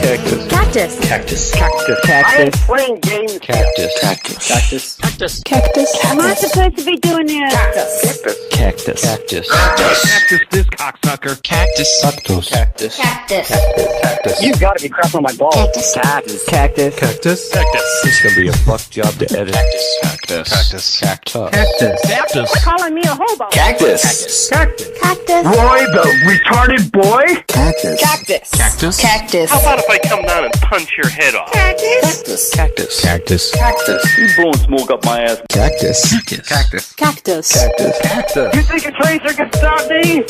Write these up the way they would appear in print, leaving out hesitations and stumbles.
Cactus. Cactus. Cactus. Cactus. I ain't playing games. Cactus. Cactus. Cactus. Cactus. Cactus. Am I supposed to be doing this? Cactus. Cactus. Cactus. Cactus, this cocksucker. Cactus. Cactus. Cactus. Cactus. Cactus. You gotta be crapping on my balls. Cactus. Cactus. Cactus. Cactus. Cactus. This is gonna be a fuck job to edit. Cactus. Cactus. Cactus. Cactus. Cactus. Calling me a hobo. Cactus. Cactus. Cactus. Roy, the retarded boy. Cactus. Cactus. Cactus. Cactus. How about if I come down and punch your head off? Cactus. Cactus. Cactus. Cactus. You blowing smoke up my ass. Cactus. Cactus. Cactus. Cactus. Cactus. You think a tracer can stop me?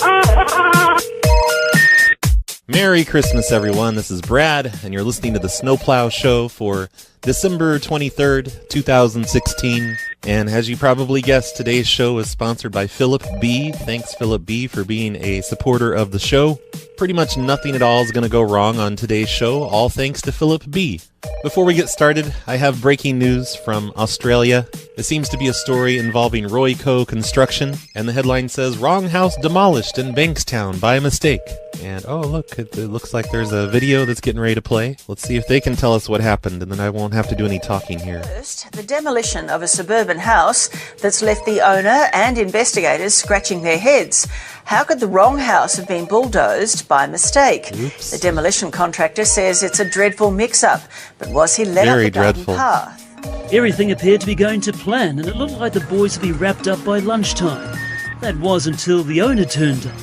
Merry Christmas, everyone. This is Brad, and you're listening to the Snow Plow Show for December 23rd, 2016. And as you probably guessed, today's show is sponsored by Philip B. Thanks, Philip B., for being a supporter of the show. Pretty much nothing at all is going to go wrong on today's show, all thanks to Philip B. Before we get started, I have breaking news from Australia. It seems to be a story involving Royco Construction, and the headline says, "Wrong house demolished in Bankstown by mistake." And oh look, it looks like there's a video that's getting ready to play. Let's see if they can tell us what happened, and then I won't have to do any talking here. First, the demolition of a suburban house that's left the owner and investigators scratching their heads. How could the wrong house have been bulldozed by mistake? Oops. The demolition contractor says it's a dreadful mix-up, but was he led Very up the garden dreadful. path? Everything appeared to be going to plan, and it looked like the boys would be wrapped up by lunchtime. That was until the owner turned up.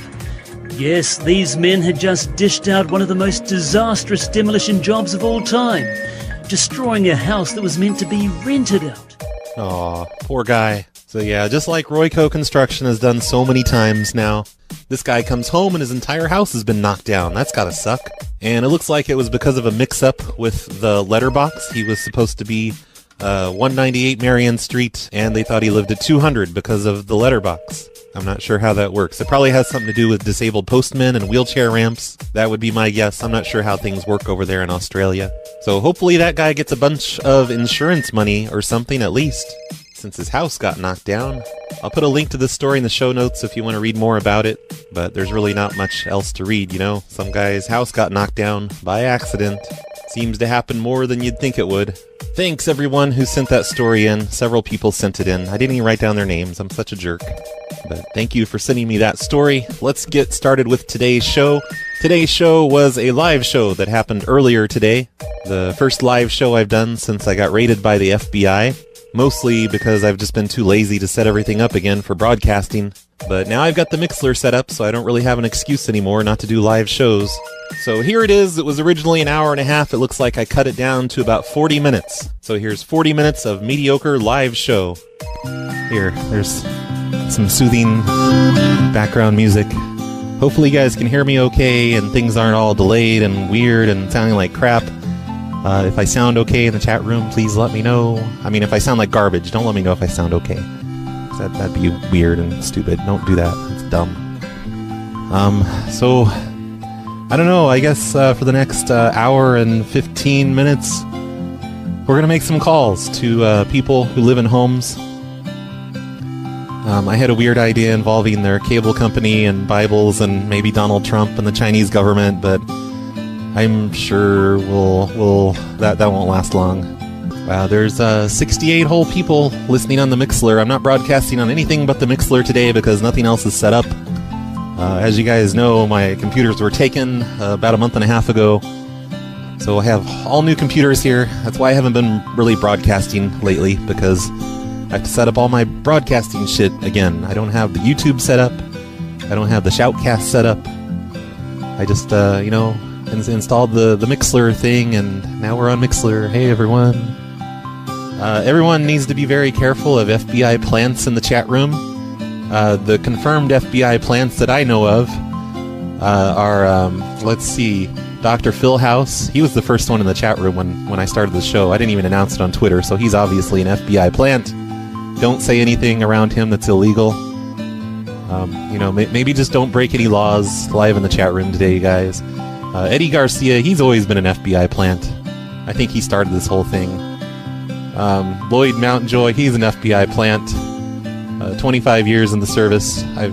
Yes, these men had just dished out one of the most disastrous demolition jobs of all time, destroying a house that was meant to be rented out. Aw, poor guy. So yeah, just like Royco Construction has done so many times now, this guy comes home and his entire house has been knocked down. That's gotta suck. And it looks like it was because of a mix-up with the letterbox. He was supposed to be 198 Marion Street, and they thought he lived at 200 because of the letterbox. I'm not sure how that works. It probably has something to do with disabled postmen and wheelchair ramps. That would be my guess. I'm not sure how things work over there in Australia. So hopefully that guy gets a bunch of insurance money or something at least, since his house got knocked down. I'll put a link to this story in the show notes if you want to read more about it, but there's really not much else to read, you know? Some guy's house got knocked down by accident. Seems to happen more than you'd think it would. Thanks everyone who sent that story in. Several people sent it in. I didn't even write down their names. I'm such a jerk. But thank you for sending me that story. Let's get started with today's show. Today's show was a live show that happened earlier today. The first live show I've done since I got raided by the FBI. Mostly because I've just been too lazy to set everything up again for broadcasting. But now I've got the Mixler set up, so I don't really have an excuse anymore not to do live shows. So here it is. It was originally an hour and a half. It looks like I cut it down to about 40 minutes. So here's 40 minutes of mediocre live show. Here, there's some soothing background music. Hopefully you guys can hear me okay and things aren't all delayed and weird and sounding like crap. If I sound okay in the chat room, please let me know. I mean, if I sound like garbage, don't let me know if I sound okay. That'd be weird and stupid. Don't do that. It's dumb. So, I don't know. I guess for the next hour and 15 minutes, we're going to make some calls to people who live in homes. I had a weird idea involving their cable company and Bibles and maybe Donald Trump and the Chinese government, but I'm sure that won't last long. Wow, there's 68 whole people listening on the Mixler. I'm not broadcasting on anything but the Mixler today because nothing else is set up. As you guys know, my computers were taken about a month and a half ago. So I have all new computers here. That's why I haven't been really broadcasting lately, because I have to set up all my broadcasting shit again. I don't have the YouTube set up. I don't have the Shoutcast set up. I just, installed the Mixler thing, and now we're on Mixler. Hey, everyone. Everyone needs to be very careful of FBI plants in the chat room. The confirmed FBI plants that I know of are, let's see, Dr. Phil House. He was the first one in the chat room when I started the show. I didn't even announce it on Twitter, so he's obviously an FBI plant. Don't say anything around him that's illegal. Maybe just don't break any laws live in the chat room today, you guys. Eddie Garcia, he's always been an FBI plant. I think he started this whole thing. Lloyd Mountjoy, he's an FBI plant. 25 years in the service. No,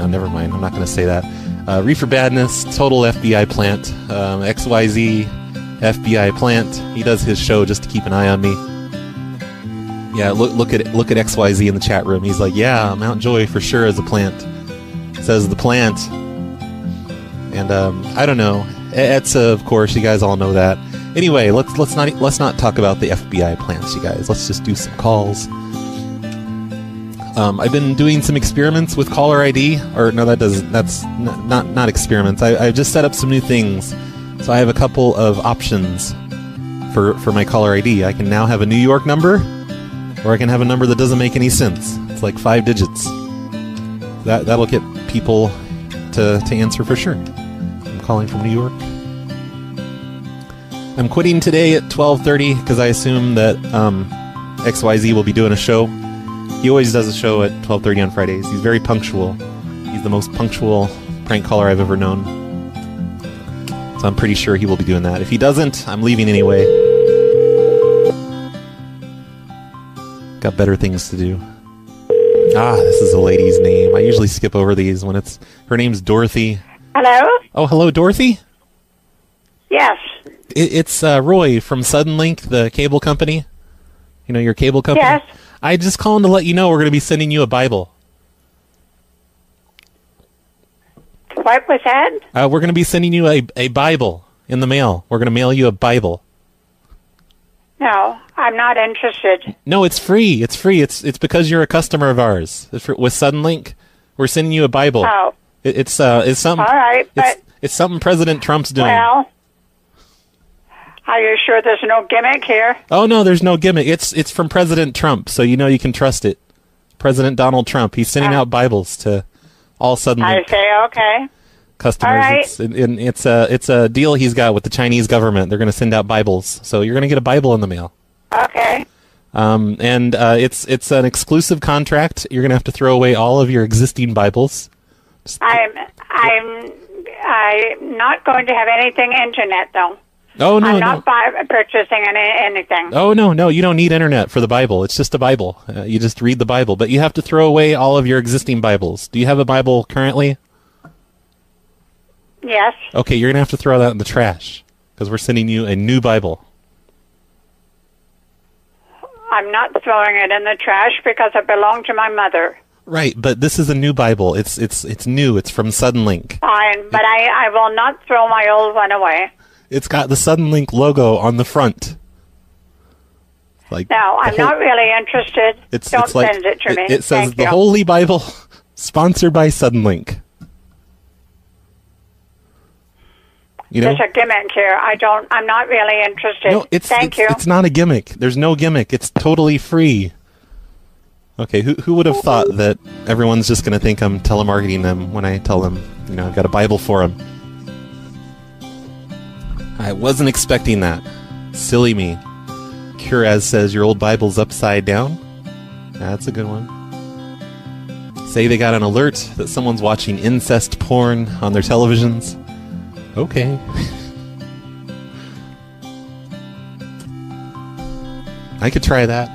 never mind. I'm not going to say that. Reefer Badness, Total FBI Plant, XYZ FBI Plant. He does his show just to keep an eye on me. Yeah, look at XYZ in the chat room. He's like, yeah, Mount Joy for sure is a plant. Says the plant. And I don't know. Etza, of course, you guys all know that. Anyway, let's not talk about the FBI plants, you guys. Let's just do some calls. I've been doing some experiments with caller ID, or no, that's not experiments. I've just set up some new things, so I have a couple of options for my caller ID. I can now have a New York number, or I can have a number that doesn't make any sense. It's like 5 digits. That'll get people to answer for sure. I'm calling from New York. I'm quitting today at 12:30 because I assume that XYZ will be doing a show. He always does a show at 12:30 on Fridays. He's very punctual. He's the most punctual prank caller I've ever known. So I'm pretty sure he will be doing that. If he doesn't, I'm leaving anyway. Got better things to do. This is a lady's name. I usually skip over these when it's... Her name's Dorothy. Hello? Oh, hello, Dorothy? Yes. It's Roy from Suddenlink, the cable company. You know, your cable company? Yes. I just calling to let you know we're going to be sending you a Bible. What was that? We're going to be sending you a Bible in the mail. We're going to mail you a Bible. No, I'm not interested. No, it's free. It's free. It's because you're a customer of ours. With Suddenlink, we're sending you a Bible. Oh. It's something. All right, but... It's something President Trump's doing. Well, are you sure there's no gimmick here? Oh, no, there's no gimmick. It's from President Trump, so you know you can trust it. President Donald Trump. He's sending out Bibles to all Suddenlink I say, okay. customers. All right. It's a deal he's got with the Chinese government. They're going to send out Bibles, so you're going to get a Bible in the mail. Okay. And it's an exclusive contract. You're going to have to throw away all of your existing Bibles. I'm not going to have anything internet, though. Oh, no, I'm not purchasing anything. Oh, no, you don't need internet for the Bible. It's just a Bible. You just read the Bible. But you have to throw away all of your existing Bibles. Do you have a Bible currently? Yes. Okay, you're going to have to throw that in the trash because we're sending you a new Bible. I'm not throwing it in the trash because it belonged to my mother. Right, but this is a new Bible. It's new. It's from Suddenlink. Fine, but I will not throw my old one away. It's got the Suddenlink logo on the front. Like no, I'm not really interested. Don't it's like, send it to me. It says Thank the you. Holy Bible, sponsored by Suddenlink. You know? There's a gimmick here. I'm not really interested. No, Thank you. It's not a gimmick. There's no gimmick. It's totally free. Okay, who would have thought that everyone's just going to think I'm telemarketing them when I tell them, you know, I've got a Bible for them. I wasn't expecting that. Silly me. Curaz says your old Bible's upside down. That's a good one. Say they got an alert that someone's watching incest porn on their televisions. Okay. I could try that.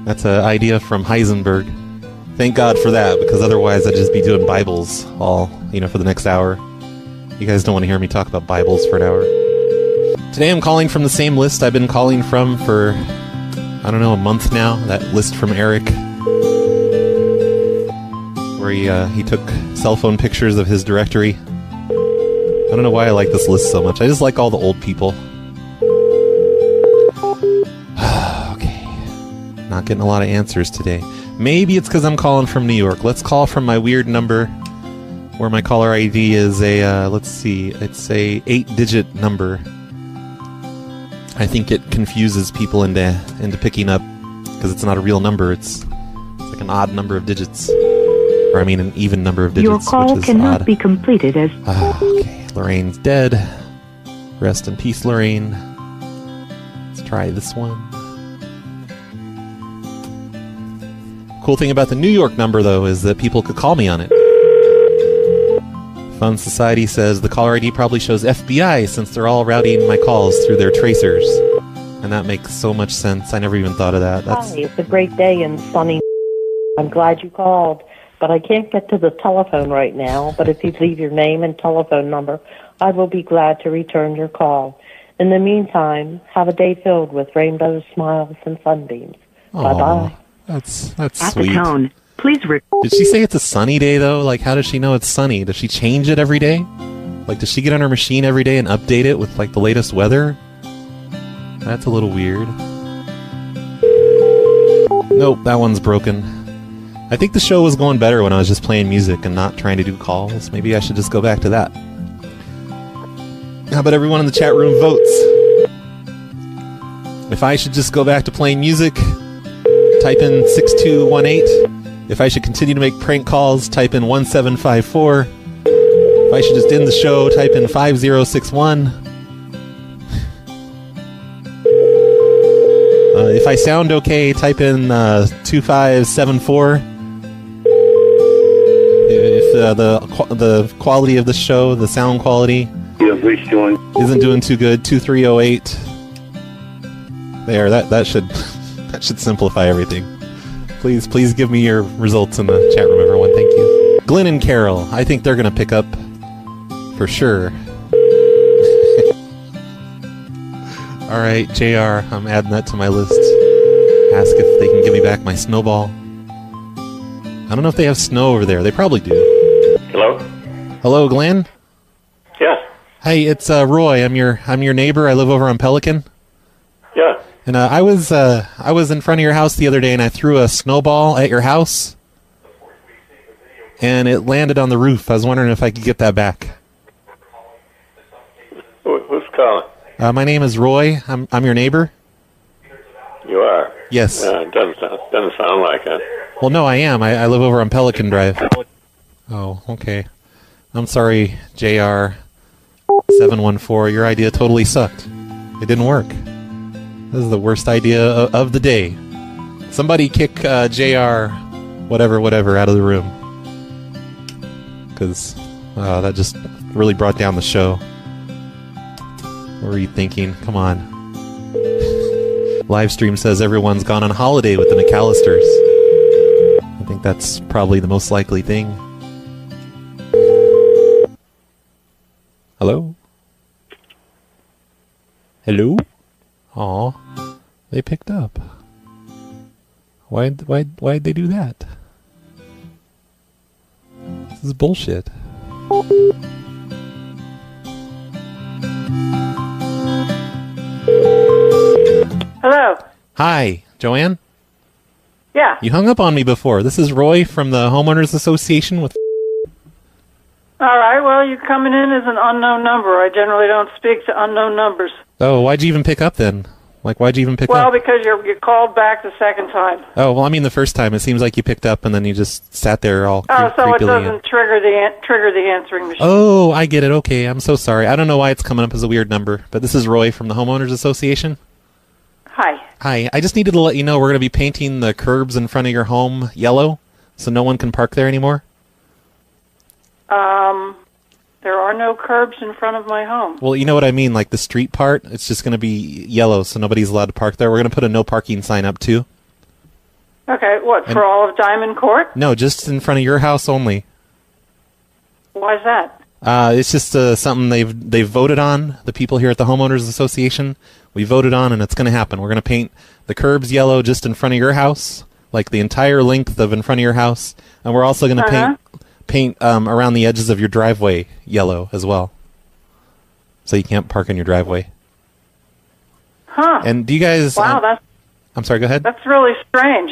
That's an idea from Heisenberg. Thank God for that, because otherwise I'd just be doing Bibles all, for the next hour. You guys don't want to hear me talk about Bibles for an hour. Today I'm calling from the same list I've been calling from for, I don't know, a month now. That list from Eric, where he took cell phone pictures of his directory. I don't know why I like this list so much. I just like all the old people. Not getting a lot of answers today. Maybe it's because I'm calling from New York. Let's call from my weird number, where my caller ID is a, let's see, it's a 8-digit number. I think it confuses people into picking up, because it's not a real number. It's like an odd number of digits. Or I mean an even number of digits, Your call which is cannot odd. be completed as... Okay, Lorraine's dead. Rest in peace, Lorraine. Let's try this one. Cool thing about the New York number, though, is that people could call me on it. Fun Society says the caller ID probably shows FBI since they're all routing my calls through their tracers. And that makes so much sense. I never even thought of that. Hi, it's a great day in sunny... I'm glad you called, but I can't get to the telephone right now. But if you leave your name and telephone number, I will be glad to return your call. In the meantime, have a day filled with rainbows, smiles, and sunbeams. Bye-bye. That's At sweet. the tone, please Did she say it's a sunny day, though? Like, how does she know it's sunny? Does she change it every day? Like, does she get on her machine every day and update it with, like, the latest weather? That's a little weird. Nope, that one's broken. I think the show was going better when I was just playing music and not trying to do calls. Maybe I should just go back to that. How about everyone in the chat room votes? If I should just go back to playing music, type in 6218. If I should continue to make prank calls, type in 1754. If I should just end the show, type in 5061. If I sound okay, type in 2574. If the quality of the show, the sound quality, isn't doing too good, 2308. There, that should simplify everything. Please give me your results in the chat room, everyone. Thank you. Glenn and Carol, I think they're gonna pick up for sure. All right, JR, I'm adding that to my list. Ask if they can give me back my snowball. I don't know if they have snow over there. They probably do. Hello? Hello, Glenn? Yeah. Hey, it's Roy. I'm your neighbor. I live over on Pelican. Yeah. And I was in front of your house the other day, and I threw a snowball at your house, and it landed on the roof. I was wondering if I could get that back. Who's calling? My name is Roy. I'm your neighbor. You are? Yes. It doesn't sound like it. Well, no, I am. I live over on Pelican Drive. Oh, okay. I'm sorry, JR714. Your idea totally sucked. It didn't work. This is the worst idea of the day. Somebody kick JR whatever out of the room. Because that just really brought down the show. What were you thinking? Come on. Livestream says everyone's gone on holiday with the McAllisters. I think that's probably the most likely thing. Hello? Hello? Aw, they picked up. Why'd they do that? This is bullshit. Hello. Hi, Joanne? Yeah. You hung up on me before. This is Roy from the Homeowners Association with... All right. Well, you're coming in as an unknown number. I generally don't speak to unknown numbers. Oh, why'd you even pick up then? Like, why'd you even pick up? Well, because you called back the second time. Oh, well, I mean the first time. It seems like you picked up and then you just sat there all Oh, so it creepily. doesn't trigger the answering machine. Oh, I get it. Okay, I'm so sorry. I don't know why it's coming up as a weird number, but this is Roy from the Homeowners Association. Hi. Hi. I just needed to let you know we're going to be painting the curbs in front of your home yellow, so no one can park there anymore. There are no curbs in front of my home. Well, you know what I mean, like the street part, it's just going to be yellow, so nobody's allowed to park there. We're going to put a no parking sign up, too. Okay, what, for all of Diamond Court? No, just in front of your house only. Why is that? It's just something they've voted on, the people here at the Homeowners Association. We voted on, and it's going to happen. We're going to paint the curbs yellow just in front of your house, like the entire length of in front of your house, and we're also going to paint around the edges of your driveway yellow as well, so you can't park in your driveway. Huh. And do you guys... Wow, I'm sorry, go ahead. that's really strange,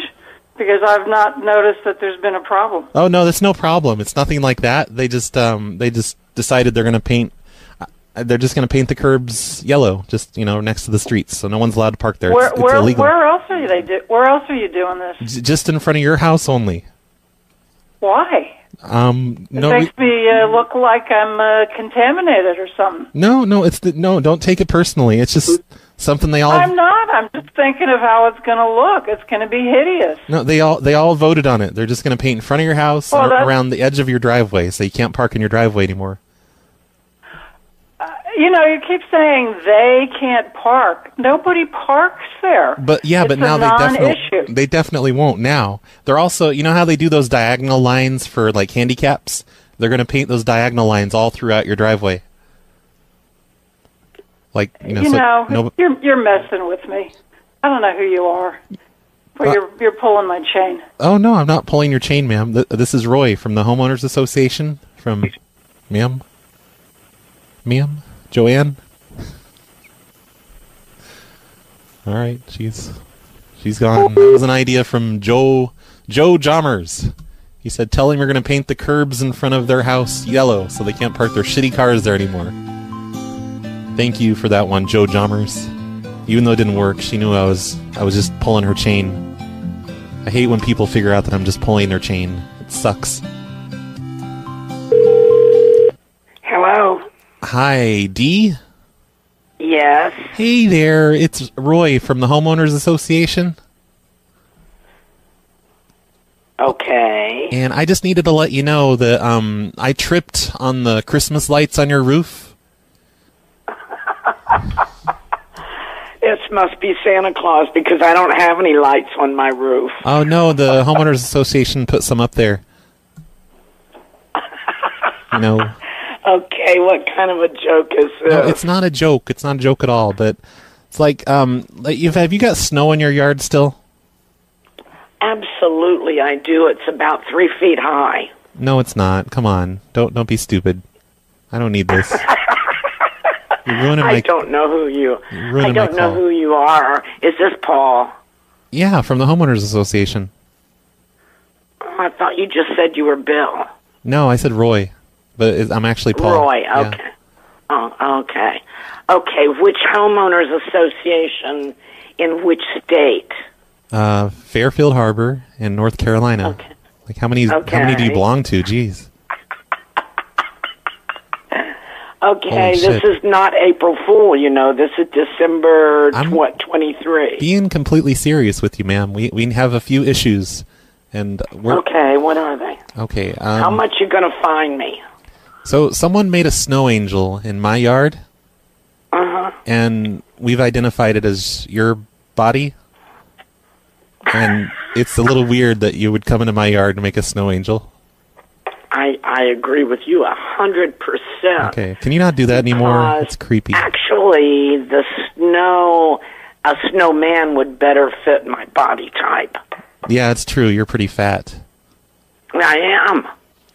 because I've not noticed that there's been a problem. Oh, no, that's no problem. It's nothing like that. They just decided they're going to paint... they're just going to paint the curbs yellow, just, next to the streets, so no one's allowed to park there. It's illegal. Where else are you doing this? Just in front of your house only. Why? It makes me look like I'm contaminated or something. No, don't take it personally. It's just something they all... I'm not. I'm just thinking of how it's going to look. It's going to be hideous. No, they all voted on it. They're just going to paint in front of your house and around the edge of your driveway, so you can't park in your driveway anymore. You know, you keep saying they can't park. Nobody parks there. But yeah, but now they definitely won't now. They're also, you know how they do those diagonal lines for like handicaps? They're going to paint those diagonal lines all throughout your driveway. Like, you're messing with me. I don't know who you are. But you're pulling my chain. Oh no, I'm not pulling your chain, ma'am. This is Roy from the Homeowners Association. From, ma'am, Joanne. All right, she's gone. That was an idea from Joe Jommers. He said, "Tell him you're going to paint the curbs in front of their house yellow, so they can't park their shitty cars there anymore." Thank you for that one, Joe Jommers. Even though it didn't work, she knew I was just pulling her chain. I hate when people figure out that I'm just pulling their chain. It sucks. Hello. Hi, Dee? Yes. Hey there, it's Roy from the Homeowners Association. Okay. And I just needed to let you know that I tripped on the Christmas lights on your roof. It must be Santa Claus because I don't have any lights on my roof. Oh, no, the Homeowners Association put some up there. No. Okay, what kind of a joke is this? No, it's not a joke. It's not a joke at all, but it's like have you got snow in your yard still? Absolutely, I do. It's about 3 feet high. No, it's not. Come on. Don't be stupid. I don't need this. You're ruining I don't know who you are. Is this Paul? Yeah, from the Homeowners Association. Oh, I thought you just said you were Bill. No, I said Roy, but I'm actually Paul. Roy, okay. Yeah. Oh, okay. Okay, which homeowners association in which state? Fairfield Harbor in North Carolina. Okay. Like how many do you belong to? Jeez. Okay, this is not April Fool, you know. This is December 23. Being completely serious with you, ma'am. We have a few issues, and okay, what are they? Okay. How much you gonna fine me? So someone made a snow angel in my yard. And we've identified it as your body. And it's a little weird that you would come into my yard and make a snow angel. I agree with you 100%. Okay, can you not do that anymore? It's creepy. Actually, a snowman would better fit my body type. Yeah, it's true. You're pretty fat. I am.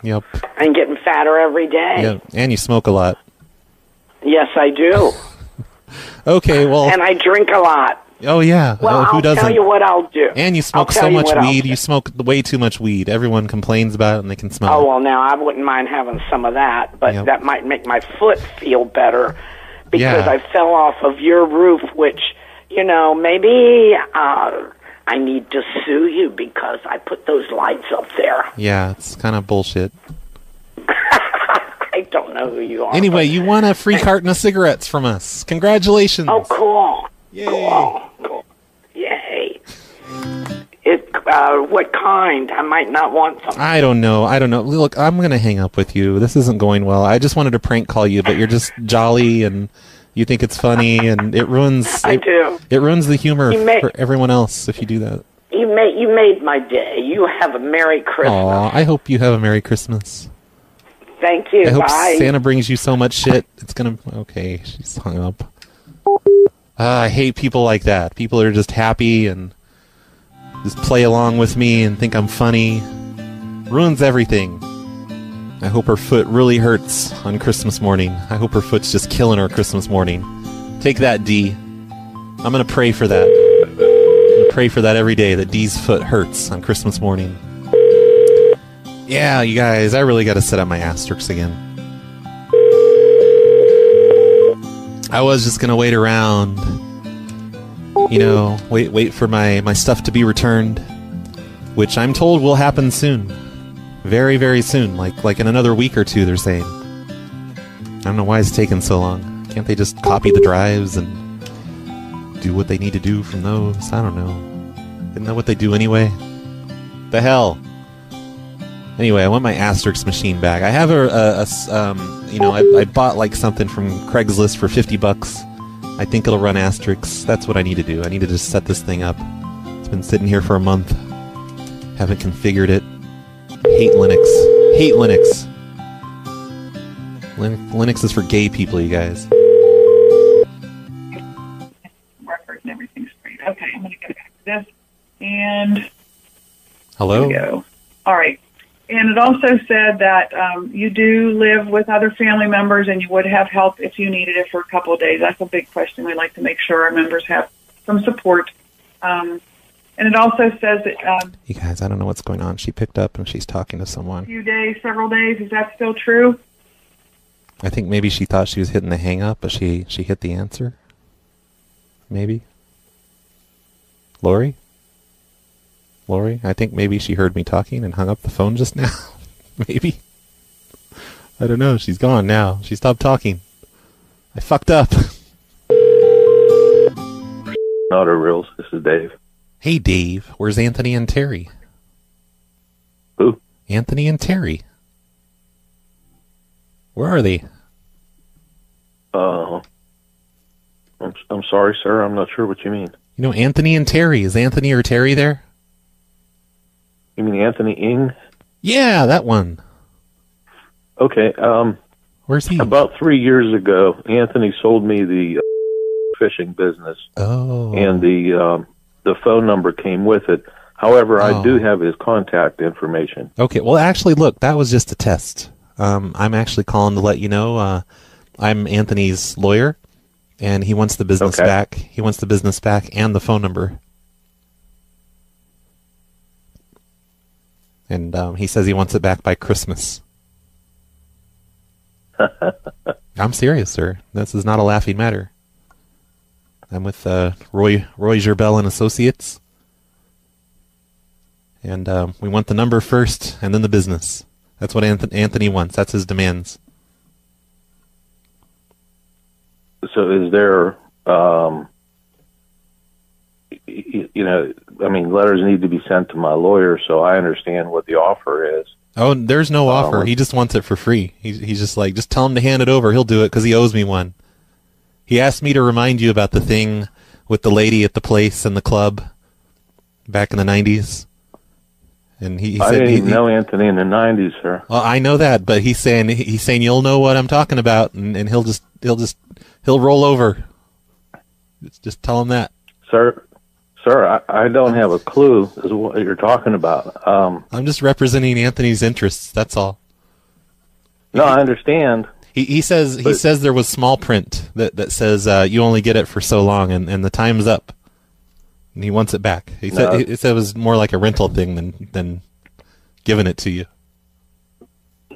Yep. I'm getting fatter every day. Yeah, and you smoke a lot. Yes, I do. Okay, well... And I drink a lot. Oh, yeah. Well, who doesn't? I'll tell you what I'll do. And you smoke so much weed. You smoke way too much weed. Everyone complains about it, and they can smell it. Oh, well, now, I wouldn't mind having some of that, but that might make my foot feel better because I fell off of your roof, which, you know, maybe I need to sue you because I put those lights up there. Yeah, it's kind of bullshit. I don't know who you are. Anyway, you won a free carton of cigarettes from us. Congratulations. Oh, cool. Yay. Cool. Yay. What kind? I might not want some. I don't know. Look, I'm going to hang up with you. This isn't going well. I just wanted to prank call you, but you're just jolly and you think it's funny, and it ruins... It ruins the humor for everyone else if you do that. You made my day. You have a Merry Christmas. Aw, I hope you have a Merry Christmas. Thank you. I hope Bye. Santa brings you so much shit. It's going to... Okay, she's hung up. I hate people like that. People are just happy and just play along with me and think I'm funny. Ruins everything. I hope her foot really hurts on Christmas morning. I hope her foot's just killing her Christmas morning. Take that, Dee. I'm going to pray for that. I'm going to pray for that every day, that Dee's foot hurts on Christmas morning. Yeah, you guys, I really got to set up my asterisks again. I was just going to wait around, you know, wait for my stuff to be returned, which I'm told will happen soon. Very, very soon, like in another week or two, they're saying. I don't know why it's taking so long. Can't they just copy the drives and do what they need to do from those? I don't know. Isn't that what they do anyway? The hell? Anyway, I want my Asterix machine back. I have I bought like something from Craigslist for $50. I think it'll run Asterix. That's what I need to do. I need to just set this thing up. It's been sitting here for a month. Haven't configured it. Hate Linux. Hate Linux. Linux is for gay people, you guys. Records and everything's great. Okay, I'm going to get back to this. And hello? There we go. All right. And it also said that you do live with other family members and you would have help if you needed it for a couple of days. That's a big question. We like to make sure our members have some support. And it also says that... you guys, I don't know what's going on. She picked up and she's talking to someone. A few days, several days. Is that still true? I think maybe she thought she was hitting the hang up, but she hit the answer. Maybe. Lori? I think maybe she heard me talking and hung up the phone just now. Maybe. I don't know. She's gone now. She stopped talking. I fucked up. Auto Reels. This is Dave. Hey, Dave. Where's Anthony and Terry? Who? Anthony and Terry. Where are they? I'm sorry, sir. I'm not sure what you mean. You know, Anthony and Terry. Is Anthony or Terry there? You mean Anthony Ing? Yeah, that one. Okay. Where's he? About 3 years ago, Anthony sold me the fishing business. Oh. And the phone number came with it. However, I do have his contact information. Okay. Well, actually, look, that was just a test. I'm actually calling to let you know I'm Anthony's lawyer, and he wants the business back. He wants the business back and the phone number. And he says he wants it back by Christmas. I'm serious, sir. This is not a laughing matter. I'm with Roy Gerbel and Associates. And we want the number first and then the business. That's what Anthony wants. That's his demands. So is there, letters need to be sent to my lawyer so I understand what the offer is. Oh, there's no offer. He just wants it for free. He's just like, just tell him to hand it over. He'll do it because he owes me one. He asked me to remind you about the thing with the lady at the place and the club back in the 90s. And he said, I didn't know Anthony in the 90s, sir. Well, I know that, but he's saying you'll know what I'm talking about, and he'll roll over. Just tell him that, sir. I don't have a clue as what you're talking about. I'm just representing Anthony's interests. That's all. No, I understand. He says there was small print that says you only get it for so long, and the time's up. And he wants it back. He said it was more like a rental thing than giving it to you.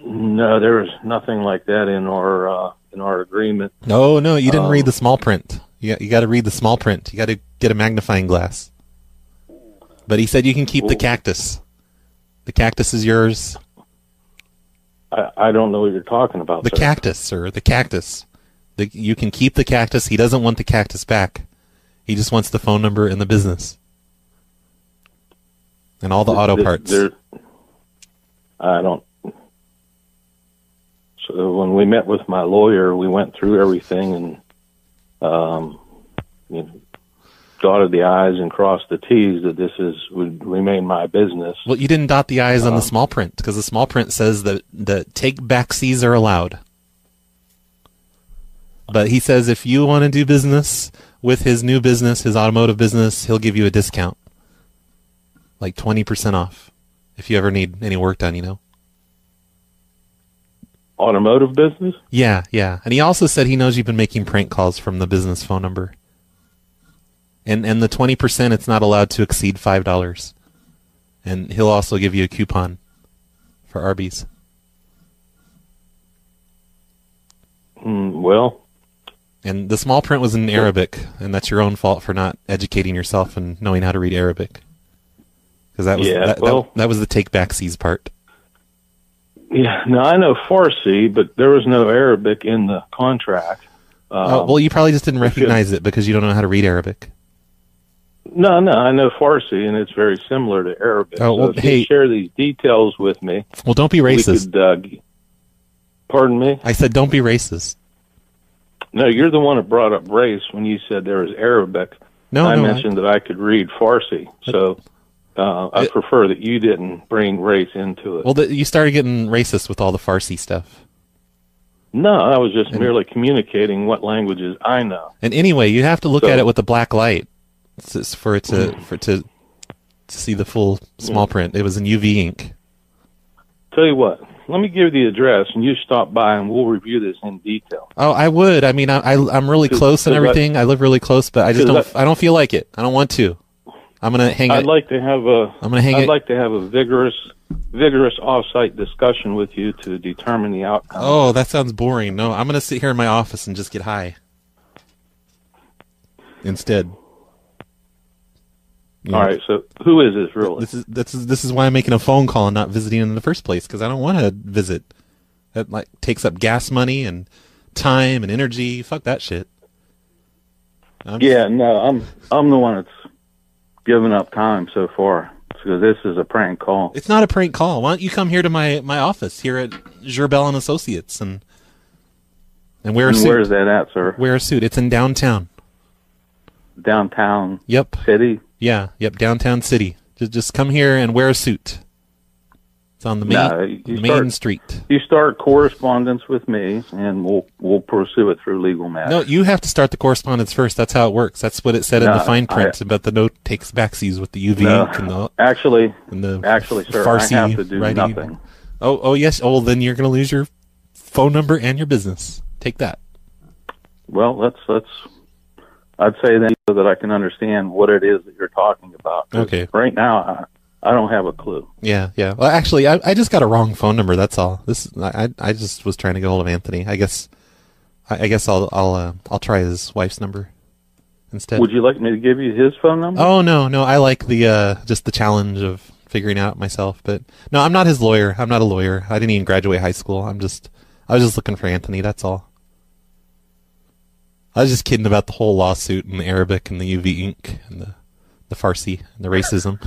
No, there was nothing like that in our agreement. No, you didn't read the small print. You got to read the small print. You got to get a magnifying glass. But he said you can keep the cactus. The cactus is yours. I don't know what you're talking about. The cactus, sir. The cactus. You can keep the cactus. He doesn't want the cactus back. He just wants the phone number and the business. And all the auto parts. I don't... So when we met with my lawyer, we went through everything and dotted the I's and crossed the T's that this would remain my business. Well, you didn't dot the I's on the small print because the small print says that take backsies are allowed. But he says if you want to do business with his new business, his automotive business, he'll give you a discount. Like 20% off if you ever need any work done, Automotive business? Yeah. And he also said he knows you've been making prank calls from the business phone number. And the 20%, it's not allowed to exceed $5. And he'll also give you a coupon for Arby's. Well. And the small print was in Arabic, and that's your own fault for not educating yourself and knowing how to read Arabic. Because that was the take backsies part. Yeah, now I know Farsi, but there was no Arabic in the contract. Well, you probably just didn't recognize it because you don't know how to read Arabic. No, I know Farsi, and it's very similar to Arabic. Oh, well, so if hey, you share these details with me. Well, don't be racist. Pardon me? I said don't be racist. No, you're the one that brought up race when you said there was Arabic. I mentioned that I could read Farsi, so I prefer that you didn't bring race into it. Well, you started getting racist with all the Farsi stuff. No, I was just merely communicating what languages I know. And anyway, you have to look at it with a black light for it to see the full small print. It was in UV ink. Tell you what, let me give you the address, and you stop by, and we'll review this in detail. Oh, I would. I mean, I'm really close and everything. I live really close, but I just don't. I don't feel like it. I don't want to. I'm gonna hang it. I'd like to have a. I'm gonna hang I'd it. like to have a vigorous off-site discussion with you to determine the outcome. Oh, that sounds boring. No, I'm gonna sit here in my office and just get high instead. All right. So, who is this really? This is why I'm making a phone call and not visiting in the first place, because I don't want to visit. That takes up gas money and time and energy. Fuck that shit. I'm the one that's given up time so far. So this is a prank call. It's not a prank call. Why don't you come here to my office here at Gerbel and Associates and wear a suit? Where's that at, sir? Wear a suit. It's in downtown. Downtown. Yep. City. Yeah. Yep. Downtown city. Just come here and wear a suit. It's on the main street. You start correspondence with me, and we'll pursue it through legal matters. No, you have to start the correspondence first. That's how it works. That's what it said in the fine print about the note takes backsies with the UV ink and the actually, sir, Farsi I have to do writing. nothing. Oh yes. Oh, then you're going to lose your phone number and your business. Take that. Well, let's. I'd say then that I can understand what it is that you're talking about. Okay. Right now, I don't have a clue. Yeah. Well, actually, I just got a wrong phone number. That's all. I just was trying to get hold of Anthony. I guess I'll try his wife's number instead. Would you like me to give you his phone number? Oh no. I like the just the challenge of figuring out myself. But no, I'm not his lawyer. I'm not a lawyer. I didn't even graduate high school. I was just looking for Anthony. That's all. I was just kidding about the whole lawsuit and the Arabic and the UV ink and the Farsi and the racism.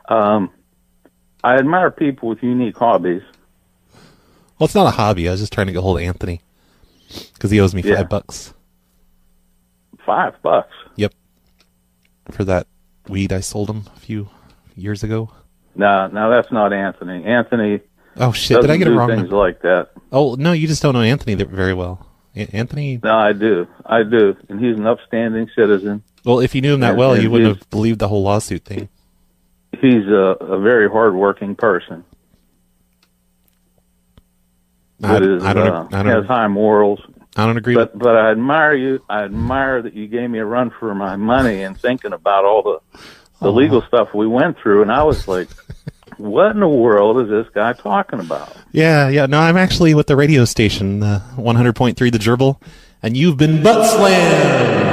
I admire people with unique hobbies. Well, it's not a hobby. I was just trying to get hold of Anthony because he owes me $5. $5? Yep. For that weed I sold him a few years ago. No, that's not Anthony. Anthony. Oh shit! Did I get it wrong? Things like that. Oh no, you just don't know Anthony very well. Anthony? No, I do, and he's an upstanding citizen. Well, if you knew him that well, you wouldn't have believed the whole lawsuit thing. He's a very hardworking person. I don't has high morals. I don't agree. But I admire you. I admire that you gave me a run for my money and thinking about all the legal stuff we went through, and I was like, what in the world is this guy talking about? Yeah. No, I'm actually with the radio station, 100.3 The Gerbil, and you've been butt slammed.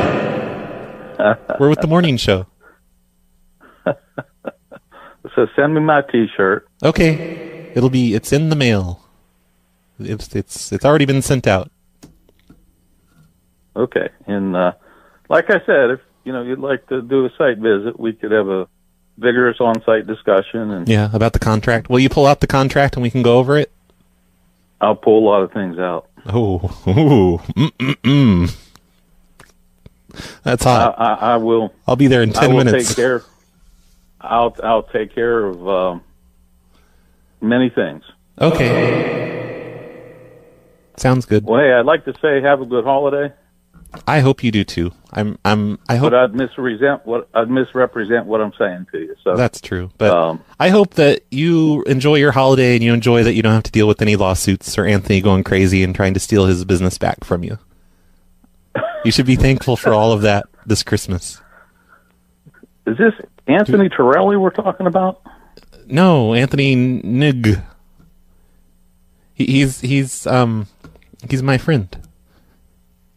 We're with the morning show. So send me my T-shirt. Okay, it's in the mail. It's already been sent out. Okay, and like I said, if you'd like to do a site visit, we could have a vigorous on-site discussion. And yeah, about the contract. Will you pull out the contract and we can go over it? I'll pull a lot of things out. That's hot. I will. I'll be there in 10 minutes. I'll take care of many things. Okay. Sounds good. Well, hey, I'd like to say have a good holiday. I hope you do too. I hope. But I'd misrepresent what I'm saying to you. So that's true. But I hope that you enjoy your holiday and you enjoy that you don't have to deal with any lawsuits or Anthony going crazy and trying to steal his business back from you. You should be thankful for all of that this Christmas. Is this Anthony Torelli we're talking about? No, Anthony Nig. He's my friend.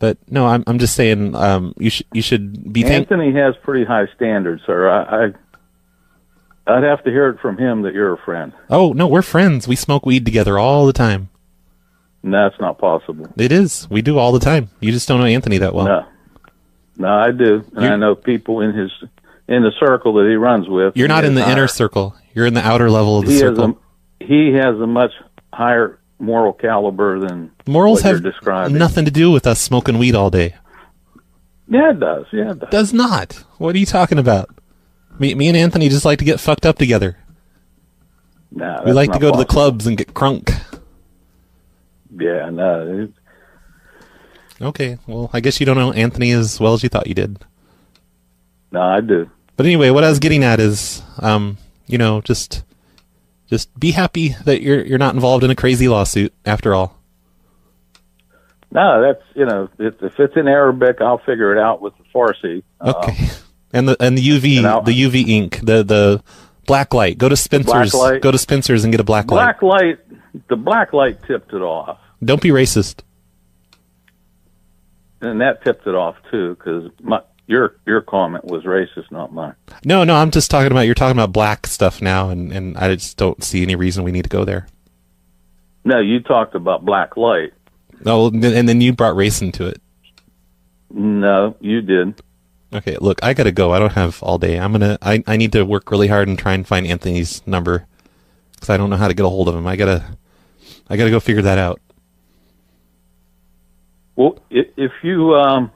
But no, I'm just saying you should be. Anthony has pretty high standards, sir. I'd have to hear it from him that you're a friend. Oh no, we're friends. We smoke weed together all the time. And that's not possible. It is. We do all the time. You just don't know Anthony that well. No. No, I do, and I know people in the circle that he runs with. You're not in the inner circle. You're in the outer level of the circle. He has a much higher moral caliber than morals what have you're describing. Nothing to do with us smoking weed all day. Yeah, it does. Yeah, it does. Does not. What are you talking about? Me and Anthony just like to get fucked up together. No, we like to go to the clubs and get crunk. Yeah, no. Okay, well, I guess you don't know Anthony as well as you thought you did. No, I do. But anyway, what I was getting at is, just be happy that you're not involved in a crazy lawsuit after all. No, that's if it's in Arabic, I'll figure it out with the Farsi. Okay, and the UV ink, the black light. Go to Spencer's. Go to Spencer's and get a black light. The black light tipped it off. Don't be racist. And that tipped it off too, because your comment was racist, not mine. No, I'm just talking about you're talking about black stuff now, and I just don't see any reason we need to go there. No, you talked about black light. Oh, and then you brought race into it. No, you did. Okay, look, I gotta go. I don't have all day. I need to work really hard and try and find Anthony's number because I don't know how to get a hold of him. I gotta go figure that out. Well, if you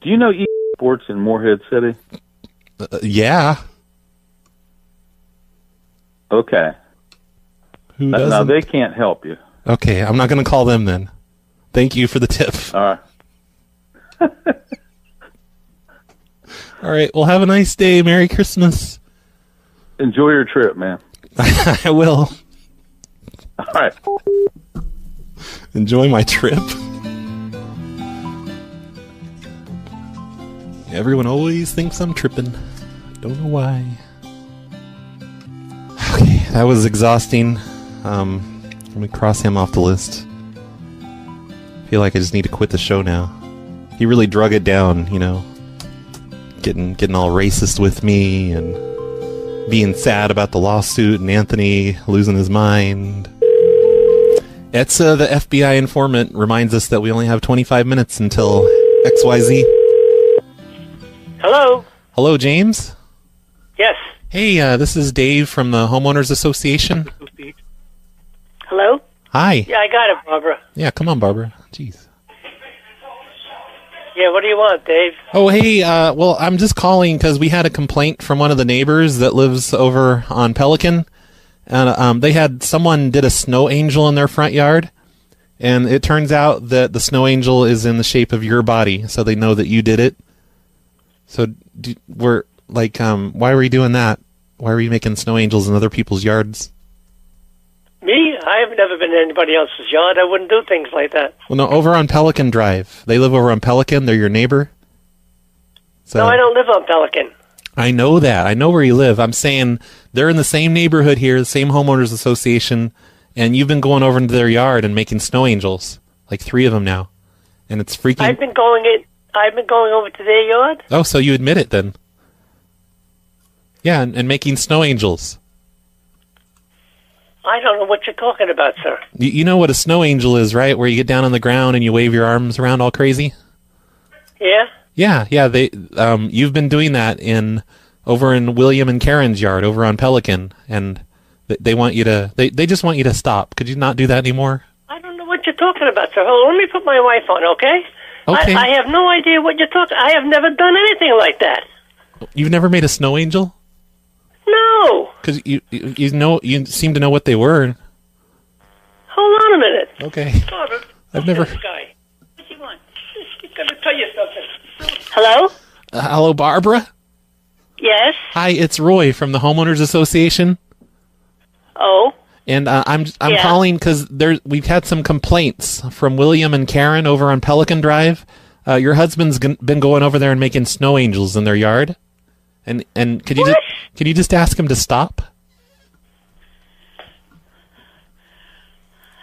do you know Sports in Morehead City? Yeah. Okay. Who now doesn't? they can't help you. Okay, I'm not going to call them then. Thank you for the tip. All right. All right. Well, have a nice day. Merry Christmas. Enjoy your trip, man. I will. All right. Enjoy my trip. Everyone always thinks I'm tripping. Don't know why. Okay, that was exhausting. Let me cross him off the list. I feel like I just need to quit the show now. He really drug it down, getting all racist with me and being sad about the lawsuit and Anthony losing his mind. Etza, the FBI informant, reminds us that we only have 25 minutes until XYZ. Hello? Hello, James? Yes. Hey, this is Dave from the Homeowners Association. Hello? Hi. Yeah, I got it, Barbara. Yeah, come on, Barbara. Jeez. Yeah, what do you want, Dave? Oh, hey, well, I'm just calling because we had a complaint from one of the neighbors that lives over on Pelican. And they had someone did a snow angel in their front yard. And it turns out that the snow angel is in the shape of your body, so they know that you did it. So why were you doing that? Why were you making snow angels in other people's yards? Me? I have never been in anybody else's yard. I wouldn't do things like that. Well, no, over on Pelican Drive. They live over on Pelican. They're your neighbor. So, No, I don't live on Pelican. I know that. I know where you live. I'm saying they're in the same neighborhood here, the same homeowners association, and you've been going over into their yard and making snow angels, like 3 of them now, and it's freaking. I've been going over to their yard. Oh, so you admit it then? Yeah, and making snow angels. I don't know what you're talking about, sir. You know what a snow angel is, right? Where you get down on the ground and you wave your arms around all crazy. Yeah. Yeah. They, you've been doing that over in William and Karen's yard over on Pelican, and they want you to. They just want you to stop. Could you not do that anymore? I don't know what you're talking about, sir. Hold on, let me put my wife on, okay? Okay. I have no idea what you're talking. I have never done anything like that. You've never made a snow angel? No. Because you seem to know what they were. Hold on a minute. Okay. Barbara, I've never. This guy. What do you want? He's going to tell you something. Hello? Hello, Barbara? Yes? Hi, it's Roy from the Homeowners Association. Oh? And I'm calling because we've had some complaints from William and Karen over on Pelican Drive. Your husband's been going over there and making snow angels in their yard. And could you just ask him to stop?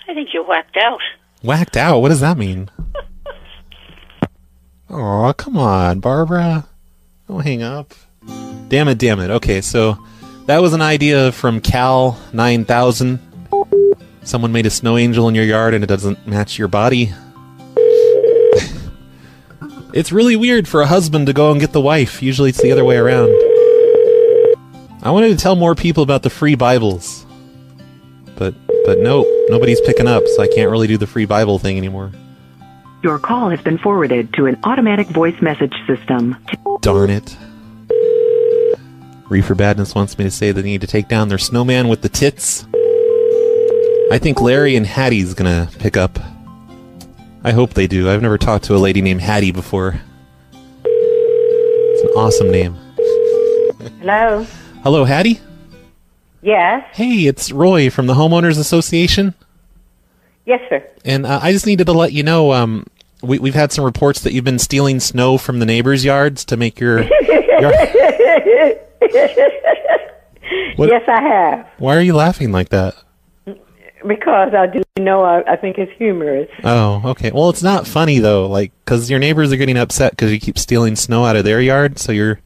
I think you're whacked out. Whacked out? What does that mean? Aw, come on, Barbara. Don't hang up. Damn it. Okay, so that was an idea from Cal 9000. Someone made a snow angel in your yard and it doesn't match your body. It's really weird for a husband to go and get the wife. Usually it's the other way around. I wanted to tell more people about the free Bibles. But nope, nobody's picking up, so I can't really do the free Bible thing anymore. Your call has been forwarded to an automatic voice message system. Darn it. Reefer Badness wants me to say they need to take down their snowman with the tits. I think Larry and Hattie's gonna pick up. I hope they do. I've never talked to a lady named Hattie before. It's an awesome name. Hello? Hello, Hattie? Yes? Hey, it's Roy from the Homeowners Association. Yes, sir. And I just needed to let you know, we've had some reports that you've been stealing snow from the neighbors' yards to make your... Yes, I have. Why are you laughing like that? Because I do know I think it's humorous. Oh, okay. Well, it's not funny, though, because your neighbors are getting upset because you keep stealing snow out of their yard, so your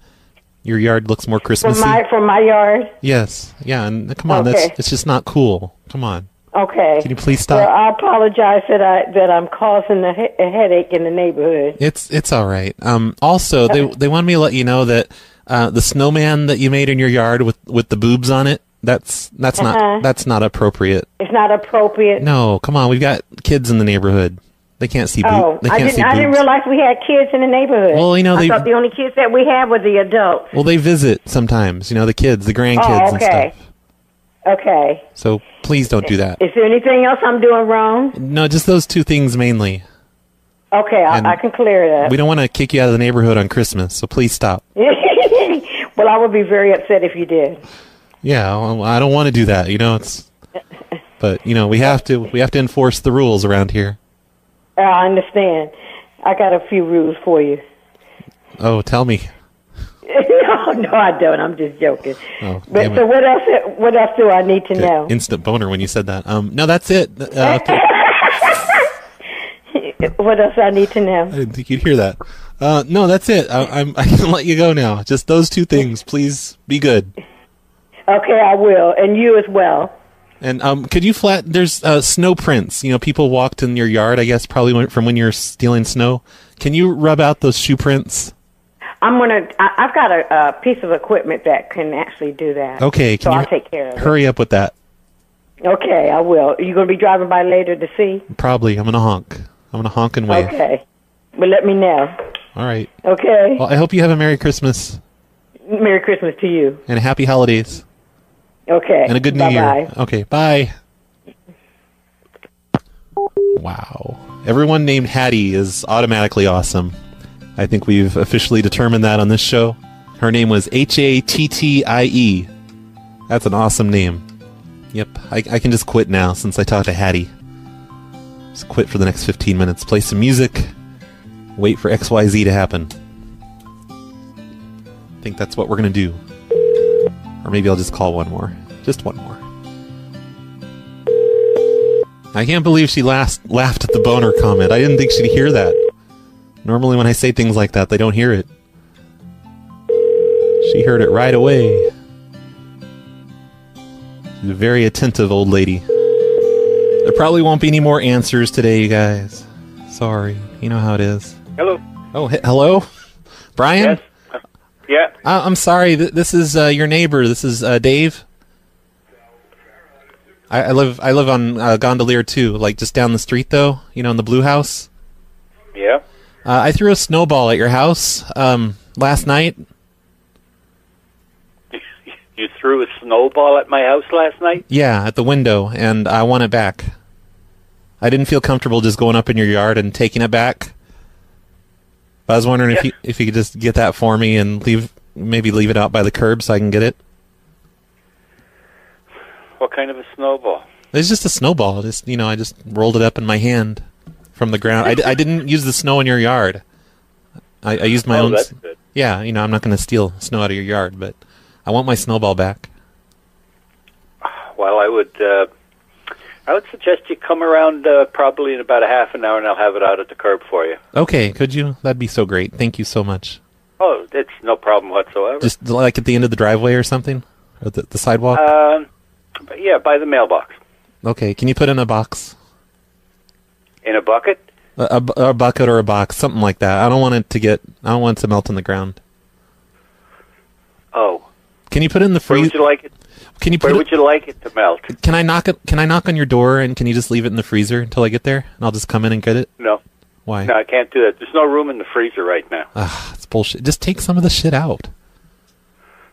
yard looks more Christmassy. From my yard? Yes. Yeah, and come on, okay. It's just not cool. Come on. Okay. Can you please stop? Well, I apologize that I'm causing a headache in the neighborhood. It's all right. Also, they wanted me to let you know that the snowman that you made in your yard with the boobs on it, that's not appropriate. It's not appropriate. No, come on. We've got kids in the neighborhood. They can't see boobs. Oh, I didn't realize we had kids in the neighborhood. Well, I thought the only kids that we had were the adults. Well, they visit sometimes. The kids, the grandkids and stuff. Okay. So please don't do that. Is there anything else I'm doing wrong? No, just those two things mainly. Okay, I can clear that. We don't want to kick you out of the neighborhood on Christmas, so please stop. Well, I would be very upset if you did. Yeah, well, I don't want to do that. But we have to enforce the rules around here. I understand. I got a few rules for you. Oh, tell me. No, I don't. I'm just joking. Oh, but so what else do I need to know? Instant boner when you said that. No, that's it. What else I need to know? I didn't think you'd hear that. No, that's it. I can let you go now. Just those two things. Please be good. Okay, I will, and you as well. And could you there's snow prints. People walked in your yard, I guess, probably from when you're stealing snow. Can you rub out those shoe prints? I've got a piece of equipment that can actually do that. Okay, I'll take care of it. Hurry up with that. Okay, I will. Are you going to be driving by later to see? Probably. I'm going to honk. I'm going to honk and wave. Okay. Well, let me know. All right. Okay. Well, I hope you have a Merry Christmas. Merry Christmas to you. And a Happy Holidays. Okay. And a good New Bye-bye. Year. Okay, bye. Wow. Everyone named Hattie is automatically awesome. I think we've officially determined that on this show. Her name was Hattie. That's an awesome name. Yep, I can just quit now since I talked to Hattie. Just quit for the next 15 minutes. Play some music. Wait for XYZ to happen. I think that's what we're going to do. Or maybe I'll just call one more. Just one more. I can't believe she laughed at the boner comment. I didn't think she'd hear that. Normally when I say things like that, they don't hear it. She heard it right away. She's a very attentive old lady. There probably won't be any more answers today, you guys. Sorry. You know how it is. Hello. Oh, hello? Brian? Yes. Yeah. I'm sorry. This is your neighbor. This is Dave. I live on Gondolier 2, just down the street, though. In the blue house. Yeah. I threw a snowball at your house last night. You threw a snowball at my house last night? Yeah, at the window, and I want it back. I didn't feel comfortable just going up in your yard and taking it back. But I was wondering if you could just get that for me and maybe leave it out by the curb so I can get it. What kind of a snowball? It's just a snowball. I just rolled it up in my hand from the ground. I didn't use the snow in your yard. I used my own. That's good. Yeah, I'm not going to steal snow out of your yard, but I want my snowball back. Well, I would suggest you come around probably in about a half an hour, and I'll have it out at the curb for you. Okay, could you? That'd be so great. Thank you so much. Oh, it's no problem whatsoever. Just like at the end of the driveway or something? Or the sidewalk? Yeah, by the mailbox. Okay, can you put in a box? In a bucket? A bucket or a box, something like that. I don't want it to melt in the ground. Oh. Can you put it in the freezer? Where would you like it? Where would you like it to melt? Can I knock on your door and can you just leave it in the freezer until I get there and I'll just come in and get it? No. Why? No, I can't do that. There's no room in the freezer right now. It's bullshit. Just take some of the shit out.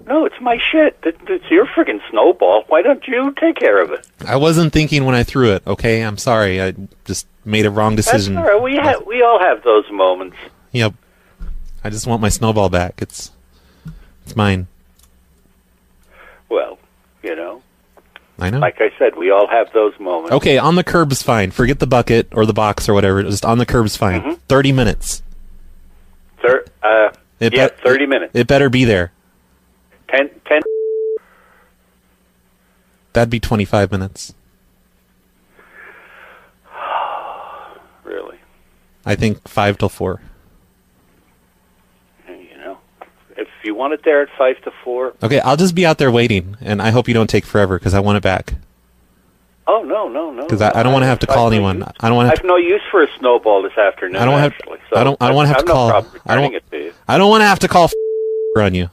No, it's my shit. It's your friggin' snowball. Why don't you take care of it? I wasn't thinking when I threw it, okay? I'm sorry. I just made a wrong decision. That's all right. We all have those moments. Yep. I just want my snowball back. It's mine. Well, you know. I know. Like I said, we all have those moments. Okay, on the curb's fine. Forget the bucket or the box or whatever. Just on the curb's fine. Mm-hmm. 30 minutes. 30 minutes. It better be there. 10. That'd be 25 minutes. Really? I think 5 till 4. You know, if you want it there at 5 to 4. Okay, I'll just be out there waiting, and I hope you don't take forever because I want it back. Oh no! Because I don't want to have to call anyone. I don't want. I have no use for a snowball this afternoon. I don't have. Actually, I don't want to have to call. I don't want to have to call on you,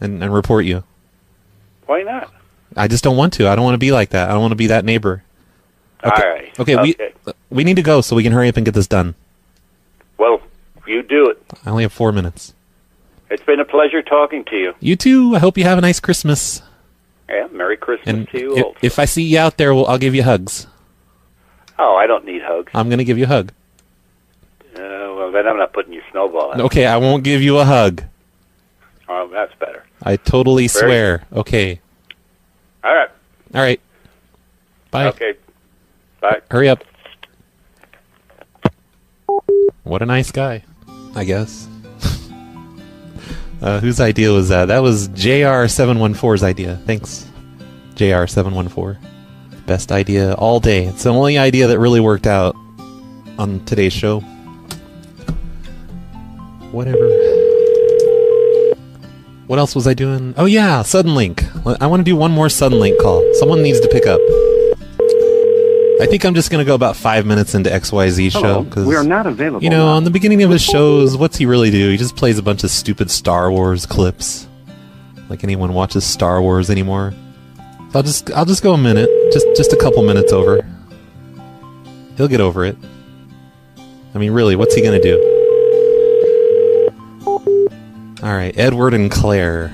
and report you. Why not? I just don't want to. I don't want to be like that. I don't want to be that neighbor. Okay. All right. Okay. We need to go so we can hurry up and get this done. Well, you do it. I only have 4 minutes. It's been a pleasure talking to you. You too. I hope you have a nice Christmas. Yeah, Merry Christmas And to you all. if I see you out there, I'll give you hugs. Oh, I don't need hugs. I'm going to give you a hug. Well, then I'm not putting your snowball out. Okay, I won't give you a hug. Oh, that's better. I totally swear. Okay. All right. All right. Bye. Okay. Bye. Hurry up. What a nice guy, I guess. Whose idea was that? That was JR714's idea. Thanks, JR714. Best idea all day. It's the only idea that really worked out on today's show. Whatever. What else was I doing? Oh yeah, Suddenlink. I want to do one more Suddenlink call. Someone needs to pick up. I think I'm just going to go about 5 minutes into XYZ show. Cause, we are not available. You know, on the beginning of his shows, what's he really do? He just plays a bunch of stupid Star Wars clips. Like anyone watches Star Wars anymore. So I'll just go a minute. Just a couple minutes over. He'll get over it. I mean, really, what's he going to do? Alright, Edward and Claire.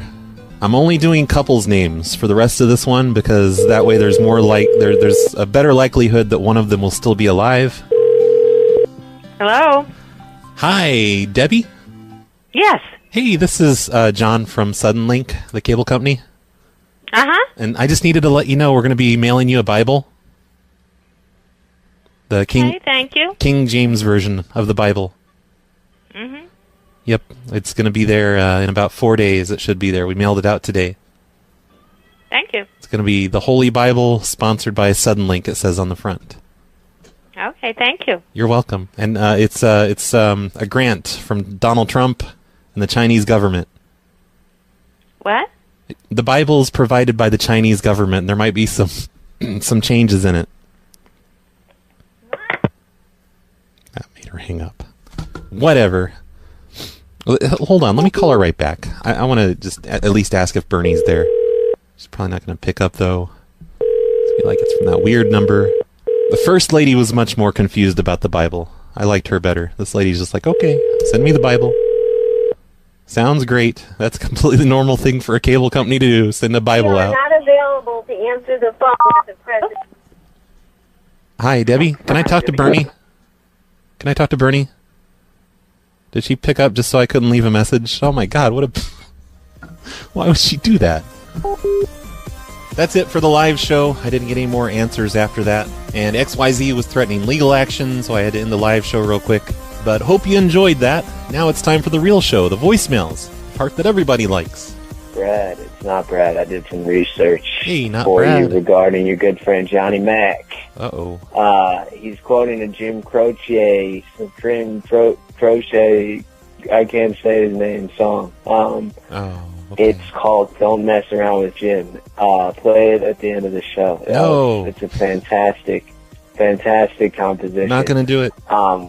I'm only doing couples names for the rest of this one because that way there's there's a better likelihood that one of them will still be alive. Hello? Hi, Debbie? Yes. Hey, this is John from Suddenlink, the cable company. Uh-huh. And I just needed to let you know we're going to be mailing you a Bible. The Okay, thank you. King James version of the Bible. Mm-hmm. Yep, it's going to be there in about 4 days. It should be there. We mailed it out today. Thank you. It's going to be the Holy Bible, sponsored by Suddenlink, it says on the front. Okay, thank you. You're welcome. And it's a grant from Donald Trump and the Chinese government. What? The Bible is provided by the Chinese government. There might be some some changes in it. That made her hang up. Whatever. Hold on, let me call her right back. I want to just at least ask if Bernie's there. She's probably not going to pick up, though. I feel like it's from that weird number. The first lady was much more confused about the Bible. I liked her better. This lady's just like, okay, send me the Bible. Sounds great. That's a completely normal thing for a cable company to do, send a Bible out. Not available to answer the phone at the present. Hi, Debbie. Can I talk to Bernie? Can I talk to Bernie? Did she pick up just so I couldn't leave a message? Oh my god, what a... Why would she do that? That's it for the live show. I didn't get any more answers after that. And XYZ was threatening legal action, so I had to end the live show real quick. But hope you enjoyed that. Now it's time for the real show, the voicemails. Part that everybody likes. Brad, it's not Brad. I did some research for Brad. You regarding your good friend Johnny Mac. Uh-oh. He's quoting a Jim Croce, Crochet, I can't say his name, song. Okay. It's called Don't Mess Around with Jim. Play it at the end of the show. No. It's a fantastic Fantastic composition. Not gonna do it.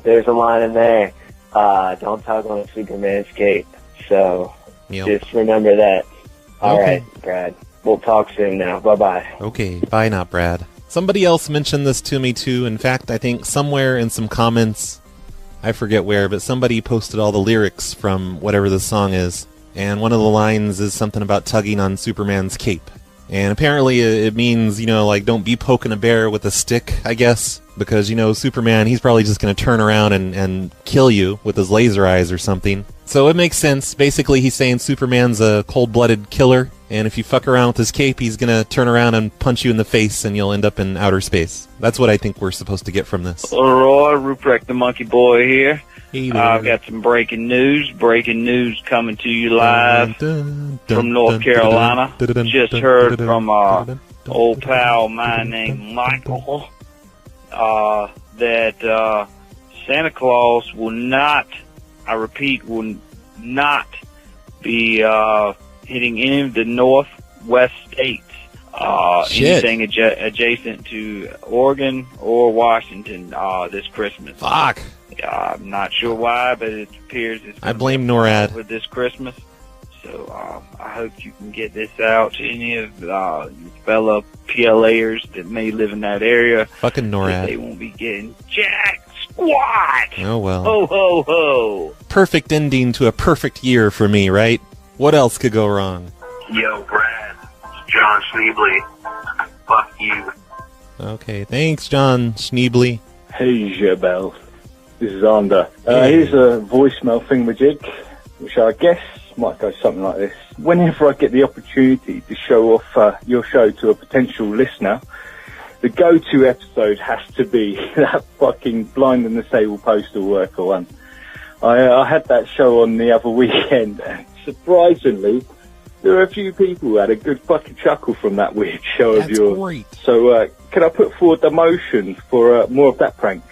There's a line in there. Don't tug on Superman's cape. So just remember that. All right, Brad. We'll talk soon now. Bye-bye. Okay, bye now, Brad. Somebody else mentioned this to me, too. In fact, I think somewhere in some comments, I forget where, but somebody posted all the lyrics from whatever the song is. And one of the lines is something about tugging on Superman's cape. And apparently it means, like, don't be poking a bear with a stick, I guess. Because, Superman, he's probably just going to turn around and kill you with his laser eyes or something. So it makes sense. Basically, he's saying Superman's a cold-blooded killer. And if you fuck around with his cape, he's going to turn around and punch you in the face and you'll end up in outer space. That's what I think we're supposed to get from this. Roy, Ruprecht the Monkey Boy here. I've got some breaking news. Breaking news coming to you live from North Carolina. Just heard from old pal mine named Michael that Santa Claus will not, I repeat, will not be hitting any of the northwest states. Anything adjacent to Oregon or Washington this Christmas. Fuck. I'm not sure why, but it appears it's I blame NORAD for this Christmas. So I hope you can get this out to any of your fellow PLAers that may live in that area. Fucking NORAD. They won't be getting jack squat. Oh well. Ho ho ho. Perfect ending to a perfect year for me, right? What else could go wrong? Yo, Brad. It's John Schneebly. Fuck you. Okay, thanks, John Schneebly. Hey, Jebel. This is Ander. Here's a voicemail thingamajig, which I guess might go something like this. Whenever I get the opportunity to show off your show to a potential listener, the go-to episode has to be that fucking blind and disabled postal worker one. I had that show on the other weekend, and surprisingly, there were a few people who had a good fucking chuckle from that weird show of yours. Great. So, can I put forward the motion for more of that prank?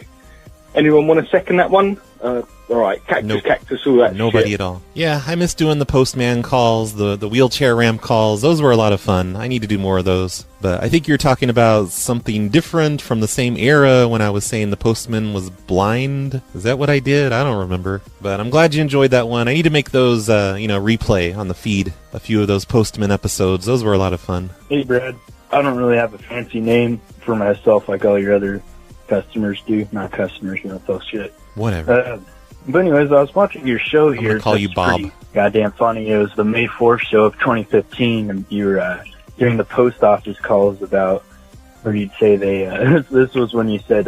Anyone want to second that one? Alright, cactus, all that Nobody shit. at all. Yeah, I miss doing the postman calls, the wheelchair ramp calls. Those were a lot of fun. I need to do more of those. But I think you're talking about something different from the same era when I was saying the postman was blind. Is that what I did? I don't remember. But I'm glad you enjoyed that one. I need to make those, replay on the feed. A few of those postman episodes. Those were a lot of fun. Hey, Brad. I don't really have a fancy name for myself like all your other customers do. Not customers, bullshit. Whatever. But anyways, I was watching your show here. I'm gonna call you Bob. Pretty goddamn funny. It was the May 4th show of 2015, and you were doing the post office calls about, or you'd say they. This was when you said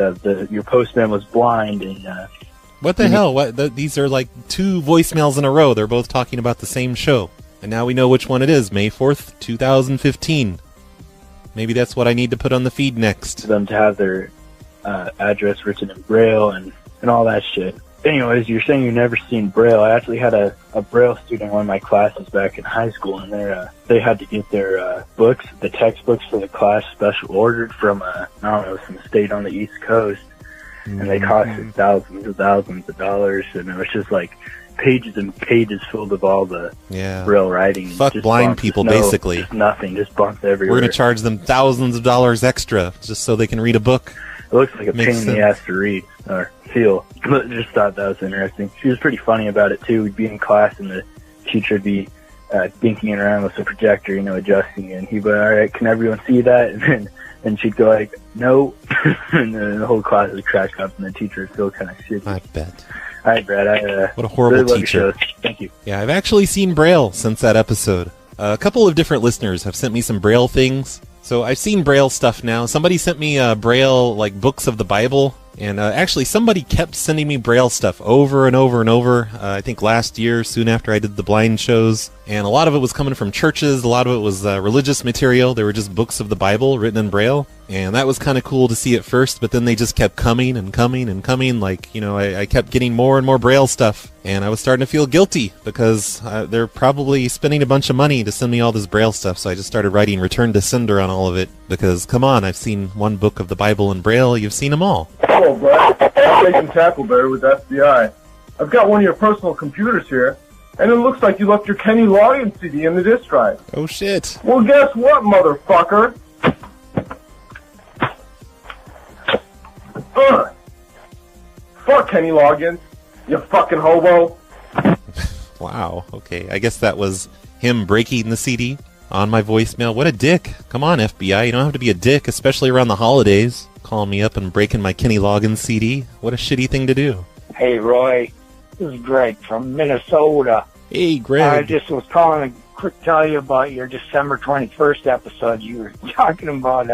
your postman was blind, and what the hell? These are like two voicemails in a row. They're both talking about the same show, and now we know which one it is. May 4th, 2015. Maybe that's what I need to put on the feed next. Them to have their address written in Braille and all that shit. Anyways, you're saying you've never seen Braille. I actually had a Braille student in one of my classes back in high school, and they had to get their books, the textbooks for the class, special ordered from, some state on the East Coast, and they costed thousands of dollars, and it was just like pages and pages filled of all the Braille writing. Fuck just blind people, basically. Just nothing, just bumps everywhere. We're going to charge them thousands of dollars extra just so they can read a book. It looks like a pain in the ass to read or feel. But just thought that was interesting. She was pretty funny about it too. We'd be in class and the teacher would be dinking around with the projector, adjusting it. And he'd be, all right, can everyone see that? And she'd go like, no. And then the whole class would crack up and the teacher would feel kind of shitty. I bet. All right, Brad. What a horrible really love teacher. your shows. Thank you. Yeah, I've actually seen Braille since that episode. A couple of different listeners have sent me some Braille things. So I've seen Braille stuff now. Somebody sent me Braille, like, books of the Bible. And actually, somebody kept sending me Braille stuff over and over and over. I think last year, soon after I did the blind shows. And a lot of it was coming from churches. A lot of it was religious material. They were just books of the Bible written in Braille. And that was kind of cool to see at first. But then they just kept coming and coming and coming. Like, I kept getting more and more Braille stuff. And I was starting to feel guilty because they're probably spending a bunch of money to send me all this Braille stuff. So I just started writing Return to Sender on all of it. Because, come on, I've seen one book of the Bible in Braille. You've seen them all. Hello, Brad. I'm Jason Tackleberry with FBI. I've got one of your personal computers here, and it looks like you left your Kenny Loggins CD in the disk drive. Oh, shit. Well, guess what, motherfucker? Fuck Kenny Loggins, you fucking hobo. Wow, okay. I guess that was him breaking the CD on my voicemail. What a dick. Come on, FBI. You don't have to be a dick, especially around the holidays. Calling me up and breaking my Kenny Loggins CD. What a shitty thing to do. Hey, Roy. This is Greg from Minnesota. Hey, Greg. I just was calling to quick tell you about your December 21st episode. You were talking about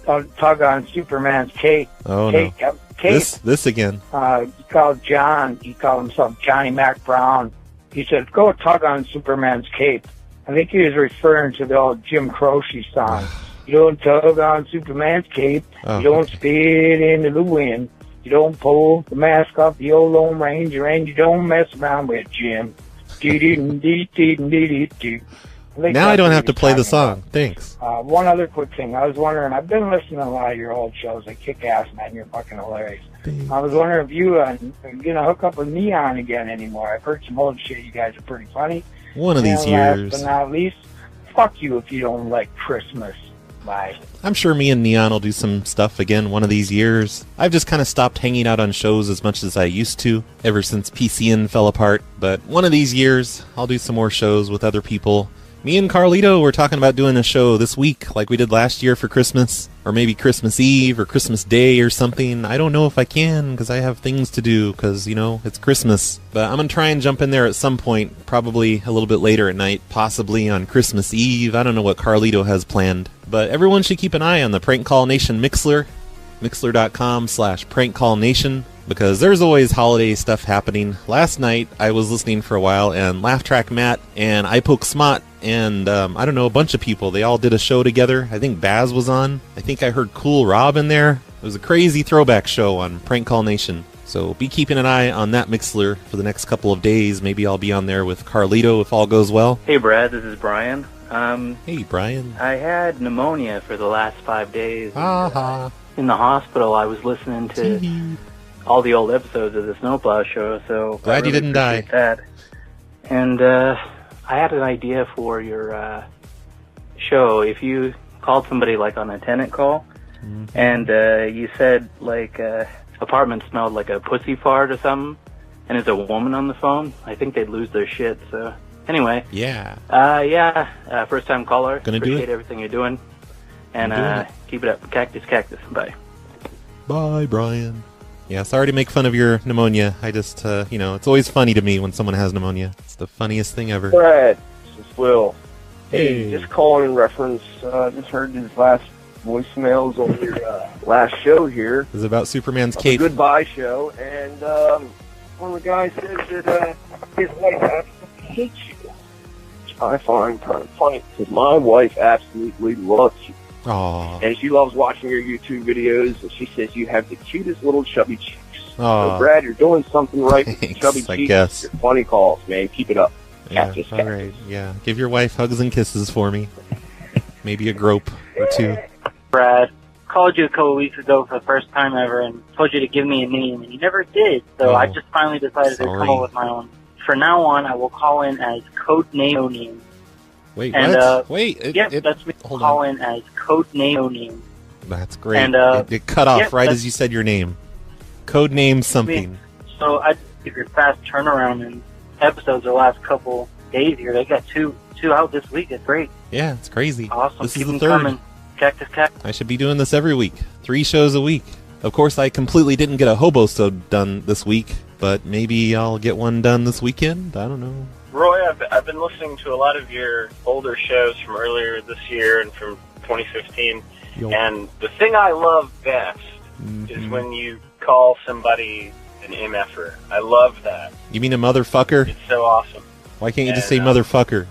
tug on Superman's cape. Oh, cape, no. Cape. This again. You called John. He called himself Johnny Mac Brown. He said, go tug on Superman's cape. I think he was referring to the old Jim Croce song. You don't tug on Superman's cape. You don't spit into the wind. You don't pull the mask off the old Lone Ranger, and you don't mess around with Jim. Now I don't have to play the song. Thanks. One other quick thing. I was wondering, I've been listening to a lot of your old shows. They kick ass, man. You're fucking hilarious. I was wondering if you hook up with Neon again anymore. I've heard some old shit. You guys are pretty funny. One of these years. Last but not least, fuck you if you don't like Christmas. Bye. I'm sure me and Neon will do some stuff again one of these years. I've just kind of stopped hanging out on shows as much as I used to ever since PCN fell apart. But one of these years, I'll do some more shows with other people. Me and Carlito were talking about doing a show this week like we did last year for Christmas. Or maybe Christmas Eve or Christmas Day or something. I don't know if I can because I have things to do because, it's Christmas. But I'm going to try and jump in there at some point, probably a little bit later at night, possibly on Christmas Eve. I don't know what Carlito has planned. But everyone should keep an eye on the Prank Call Nation Mixler, mixler.com/prankcallnation, because there's always holiday stuff happening. Last night, I was listening for a while, and Laugh Track Matt and I Poke Smot and, I don't know, a bunch of people, they all did a show together. I think Baz was on. I think I heard Cool Rob in there. It was a crazy throwback show on Prank Call Nation. So be keeping an eye on that Mixler for the next couple of days. Maybe I'll be on there with Carlito if all goes well. Hey, Brad, this is Brian. Hey, Brian. I had pneumonia for the last 5 days. In the hospital, I was listening to all the old episodes of the Snow Plow Show, so glad you didn't die. That. And I had an idea for your show. If you called somebody like on a tenant call, and you said like apartment smelled like a pussy fart or something, and it's a woman on the phone, I think they'd lose their shit. So anyway, first time caller. Gonna appreciate do it. Everything you're doing, and keep it up. Cactus. Bye. Bye, Brian. Yeah, sorry to make fun of your pneumonia. I just, it's always funny to me when someone has pneumonia. It's the funniest thing ever. Brad, this is Will. Hey. Just calling in reference, just heard his last voicemails on your last show here. It was about Superman's The cape. Goodbye show, and one of the guys said that his wife absolutely hates you. Which I find kind of funny, because my wife absolutely loves you. Aww. And she loves watching your YouTube videos, and she says you have the cutest little chubby cheeks. Aw. So, Brad, you're doing something right with your chubby I cheeks. guess. Your funny calls, man. Keep it up. Yeah, all right. Yeah, give your wife hugs and kisses for me. Maybe a grope or two. Brad, called you a couple weeks ago for the first time ever and told you to give me a name, and you never did. So I just finally decided to come up with my own. From now on, I will call in as Codename. Wait, and, what? Wait, that's me. Call in as Codename. That's great. And, it cut off right as you said your name. Codename something. So I give your fast turnaround in episodes the last couple days here. They got two out this week. It's great. Yeah, it's crazy. Awesome. This Keep is the them third. coming. Cactus. I should be doing this every week. 3 shows a week. Of course, I completely didn't get a hobo-sode done this week, but maybe I'll get one done this weekend. I don't know. Roy, I've been listening to a lot of your older shows from earlier this year and from 2015, and the thing I love best is when you call somebody an MFer. I love that. You mean a motherfucker? It's so awesome. Why can't you just say motherfucker?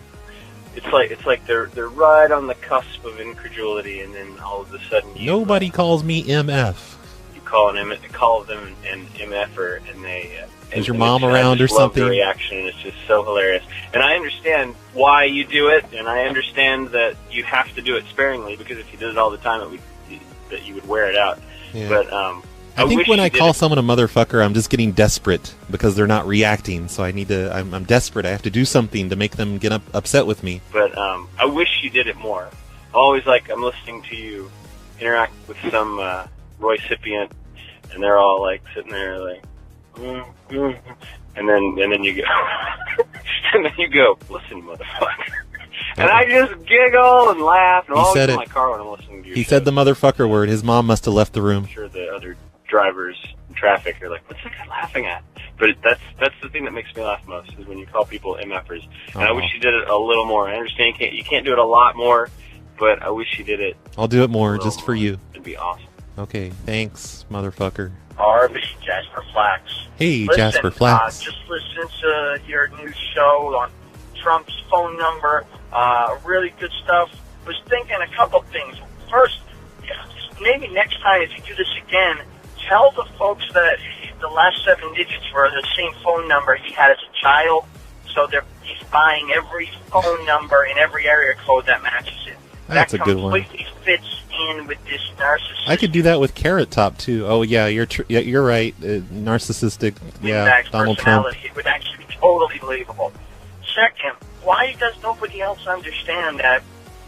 It's like they're right on the cusp of incredulity, and then all of a sudden Nobody calls me MF. you call them an MFer, and they. Is your mom around or something? I love the reaction, and it's just so hilarious. And I understand why you do it, and I understand that you have to do it sparingly, because if you did it all the time, that you would wear it out. Yeah. But I think wish when you I did call it. someone a motherfucker, I'm just getting desperate because they're not reacting. So I need to. I'm desperate. I have to do something to make them get upset with me. But I wish you did it more. Always I'm listening to you interact with some Roy Scipient and they're all like sitting there like, and then you go, and then you go, listen, motherfucker. And I just giggle and laugh, and always in my car when I'm listening to your He show. said the motherfucker word. His mom must have left the room. I'm sure the other drivers in traffic are like, what's that guy laughing at? But that's the thing that makes me laugh most, is when you call people MFers. And I wish you did it a little more. I understand you can't do it a lot more, but I wish you did it. I'll do it more just for you. It'd be awesome. Okay, thanks, motherfucker. Harvey, Jasper Flax. Hey, Listen, Jasper Flax. Just listen to your new show on Trump's phone number. Really good stuff. Was thinking a couple things. First, maybe next time if you do this again, tell the folks that the last 7 digits were the same phone number he had as a child, so he's buying every phone number in every area code that matches it. That's a good one. That completely fits in with this narcissistic. I could do that with Carrot Top too. Oh yeah, you're right. Narcissistic. Yeah, Donald Trump. It would actually be totally believable. Second, why does nobody else understand that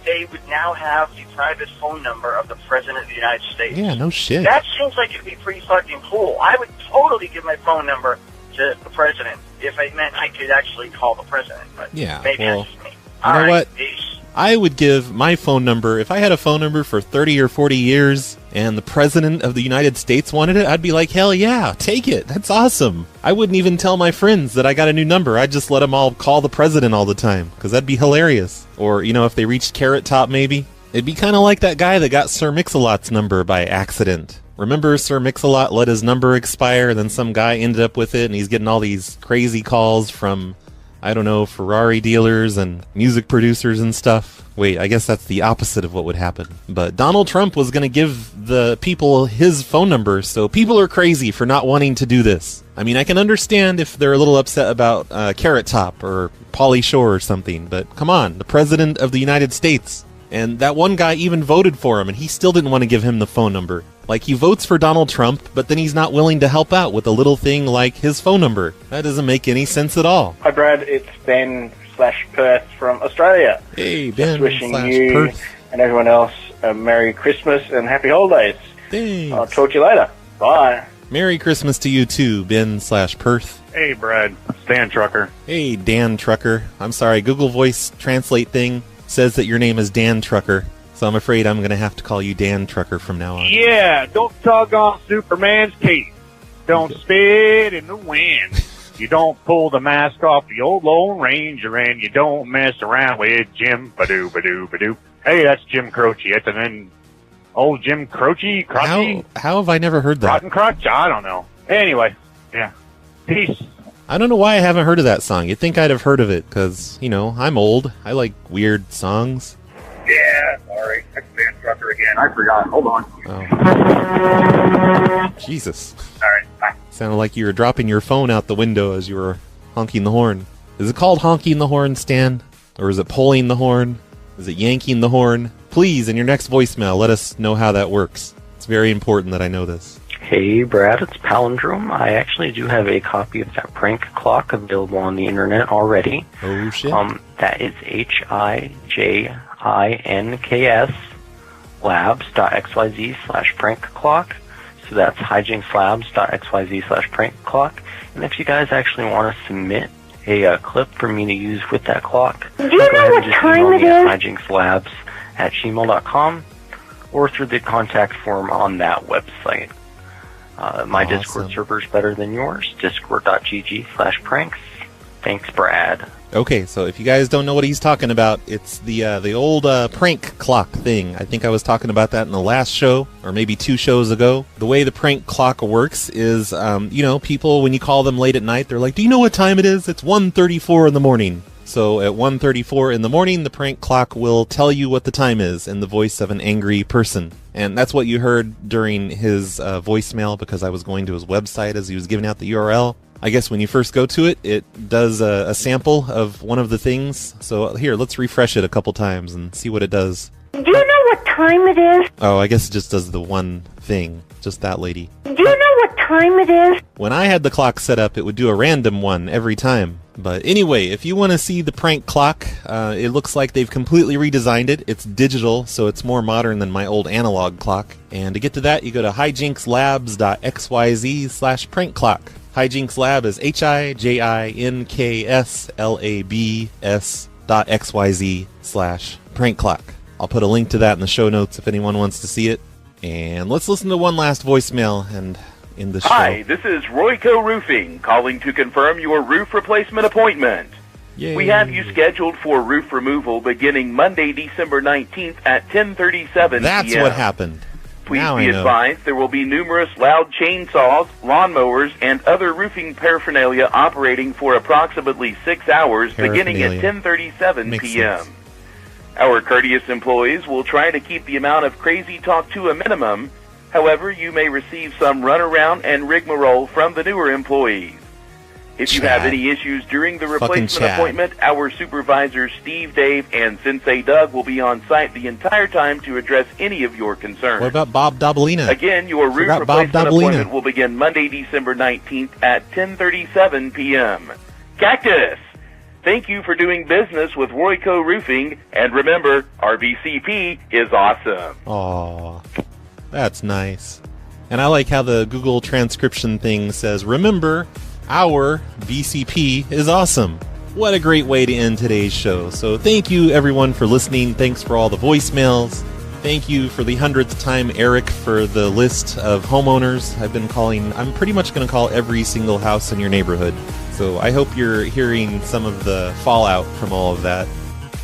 they would now have the private phone number of the President of the United States? Yeah, no shit. That seems like it'd be pretty fucking cool. I would totally give my phone number to the President if it meant I could actually call the President. But Yeah, maybe well, that's just me. you know what? Peace. I would give my phone number, if I had a phone number for 30 or 40 years and the President of the United States wanted it, I'd be like, hell yeah, take it. That's awesome. I wouldn't even tell my friends that I got a new number. I'd just let them all call the President all the time, because that'd be hilarious. Or, if they reached Carrot Top maybe. It'd be kind of like that guy that got Sir Mix-a-Lot's number by accident. Remember Sir Mix-a-Lot let his number expire, and then some guy ended up with it, and he's getting all these crazy calls from, I don't know, Ferrari dealers and music producers and stuff. Wait, I guess that's the opposite of what would happen. But Donald Trump was going to give the people his phone number, so people are crazy for not wanting to do this. I mean, I can understand if they're a little upset about Carrot Top or Pauly Shore or something, but come on, the President of the United States. And that one guy even voted for him, and he still didn't want to give him the phone number. Like, he votes for Donald Trump, but then he's not willing to help out with a little thing like his phone number. That doesn't make any sense at all. Hi, Brad. It's Ben/Perth from Australia. Hey, Just wishing Ben/Perth. you and everyone else a Merry Christmas and Happy Holidays. Thanks. I'll talk to you later. Bye. Merry Christmas to you too, Ben/Perth. Hey, Brad. It's Dan Trucker. Hey, Dan Trucker. I'm sorry, Google Voice Translate thing says that your name is Dan Trucker, so I'm afraid I'm going to have to call you Dan Trucker from now on. Yeah, don't tug on Superman's cape. Don't spit in the wind. You don't pull the mask off the old Lone Ranger, and you don't mess around with Jim Badoo Badoo Badoo. Hey, that's Jim Croce. That's an old Jim Croce. How have I never heard that? Rotten Crotch? I don't know. Anyway, yeah. Peace. I don't know why I haven't heard of that song. You'd think I'd have heard of it, because, I'm old. I like weird songs. Yeah, sorry. That's Dan Trucker again. I forgot. Hold on. Oh. Jesus. All right, bye. Sounded like you were dropping your phone out the window as you were honking the horn. Is it called honking the horn, Stan? Or is it pulling the horn? Is it yanking the horn? Please, in your next voicemail, let us know how that works. It's very important that I know this. Hey, Brad, it's Palindrome. I actually do have a copy of that prank clock available on the internet already. Oh, shit. That is HIJINKS labs.xyz/prank clock. So that's hijinxlabs.xyz/prank clock. And if you guys actually want to submit a clip for me to use with that clock, do you know what time it is? hijinxlabs@gmail.com or through the contact form on that website. My Awesome. Discord server is better than yours. Discord.gg/pranks. Thanks, Brad. Okay, so if you guys don't know what he's talking about, it's the old prank clock thing. I think I was talking about that in the last show, or maybe 2 shows ago. The way the prank clock works is, people, when you call them late at night, they're like, do you know what time it is? It's 1:34 in the morning. So at 1:34 in the morning, the prank clock will tell you what the time is in the voice of an angry person. And that's what you heard during his voicemail, because I was going to his website as he was giving out the URL. I guess when you first go to it, it does a sample of one of the things. So here, let's refresh it a couple times and see what it does. Do you know what time it is? Oh, I guess it just does the one thing. Just that lady. Do you know what time it is? When I had the clock set up, it would do a random one every time. But anyway, if you want to see the prank clock, it looks like they've completely redesigned it. It's digital, so it's more modern than my old analog clock. And to get to that, you go to hijinxlabs.xyz/prank clock. Hijinks Lab is HIJINKSLABS.xyz/prank clock. I'll put a link to that in the show notes if anyone wants to see it. And let's listen to one last voicemail and in the show. Hi, this is Royco Roofing, calling to confirm your roof replacement appointment. Yay. We have you scheduled for roof removal beginning Monday, December 19th at 10:37 That's p.m. what happened. Please now be advised there will be numerous loud chainsaws, lawnmowers, and other roofing paraphernalia operating for approximately 6 hours beginning at 10:37 p.m. Sense. Our courteous employees will try to keep the amount of crazy talk to a minimum. However, you may receive some runaround and rigmarole from the newer employees. If you have any issues during the replacement appointment, our supervisors Steve, Dave, and Sensei Doug will be on site the entire time to address any of your concerns. What about Bob Dabalina? Again, your roof replacement appointment will begin Monday, December 19th at 10:37 p.m. Cactus! Thank you for doing business with Royco Roofing, and remember, our VCP is awesome. Aw, that's nice. And I like how the Google transcription thing says, remember, our VCP is awesome. What a great way to end today's show. So thank you everyone for listening. Thanks for all the voicemails. Thank you for the 100th time, Eric, for the list of homeowners. I'm pretty much going to call every single house in your neighborhood. So I hope you're hearing some of the fallout from all of that,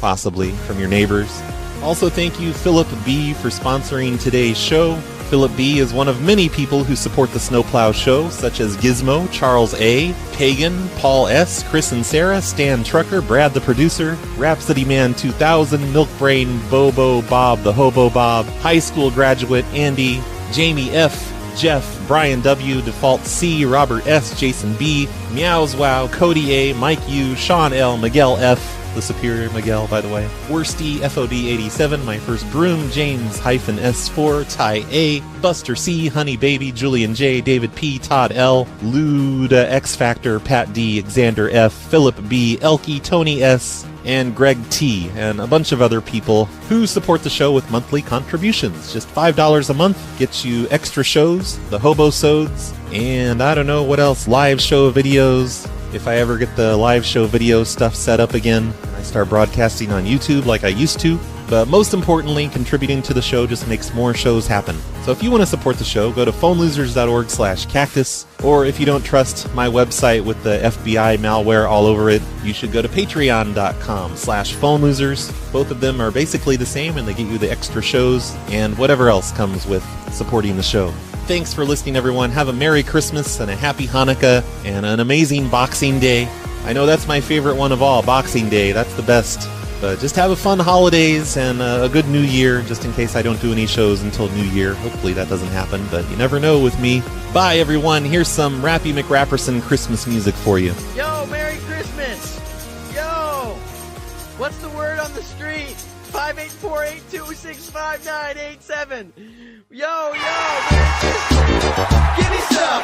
possibly from your neighbors. Also, thank you, Philip B., for sponsoring today's show. Philip B. is one of many people who support the Snow Plow Show, such as Gizmo, Charles A., Pagan, Paul S., Chris and Sarah, Stan Trucker, Brad the Producer, Rhapsody Man 2000, Milk Brain, Bobo, Bob the Hobo Bob, High School Graduate, Andy, Jamie F., Jeff, Brian W., Default C., Robert S., Jason B., Meows Wow, Cody A., Mike U., Sean L., Miguel F., the Superior Miguel, by the way, Worsty, FOD87, My First Broom, James -S4, Ty A., Buster C., Honey Baby, Julian J., David P., Todd L., Luda, X Factor, Pat D., Xander F., Philip B., Elkie, Tony S., and Greg T., and a bunch of other people who support the show with monthly contributions. Just $5 a month gets you extra shows, the Hobo-sodes, and I don't know what else, live show videos. If I ever get the live show video stuff set up again, I start broadcasting on YouTube like I used to. But most importantly, contributing to the show just makes more shows happen. So if you want to support the show, go to phonelosers.org/cactus. Or if you don't trust my website with the FBI malware all over it, you should go to patreon.com/phonelosers. Both of them are basically the same, and they get you the extra shows and whatever else comes with supporting the show. Thanks for listening, everyone. Have a Merry Christmas and a Happy Hanukkah and an amazing Boxing Day. I know that's my favorite one of all, Boxing Day. That's the best. But just have a fun holidays and a good New Year, just in case I don't do any shows until New Year. Hopefully that doesn't happen, but you never know with me. Bye, everyone. Here's some Rappy McRapperson Christmas music for you. Yo, Merry Christmas! Yo! What's the word on the street? 584-826-5987. Yo, Merry Christmas! Give me some!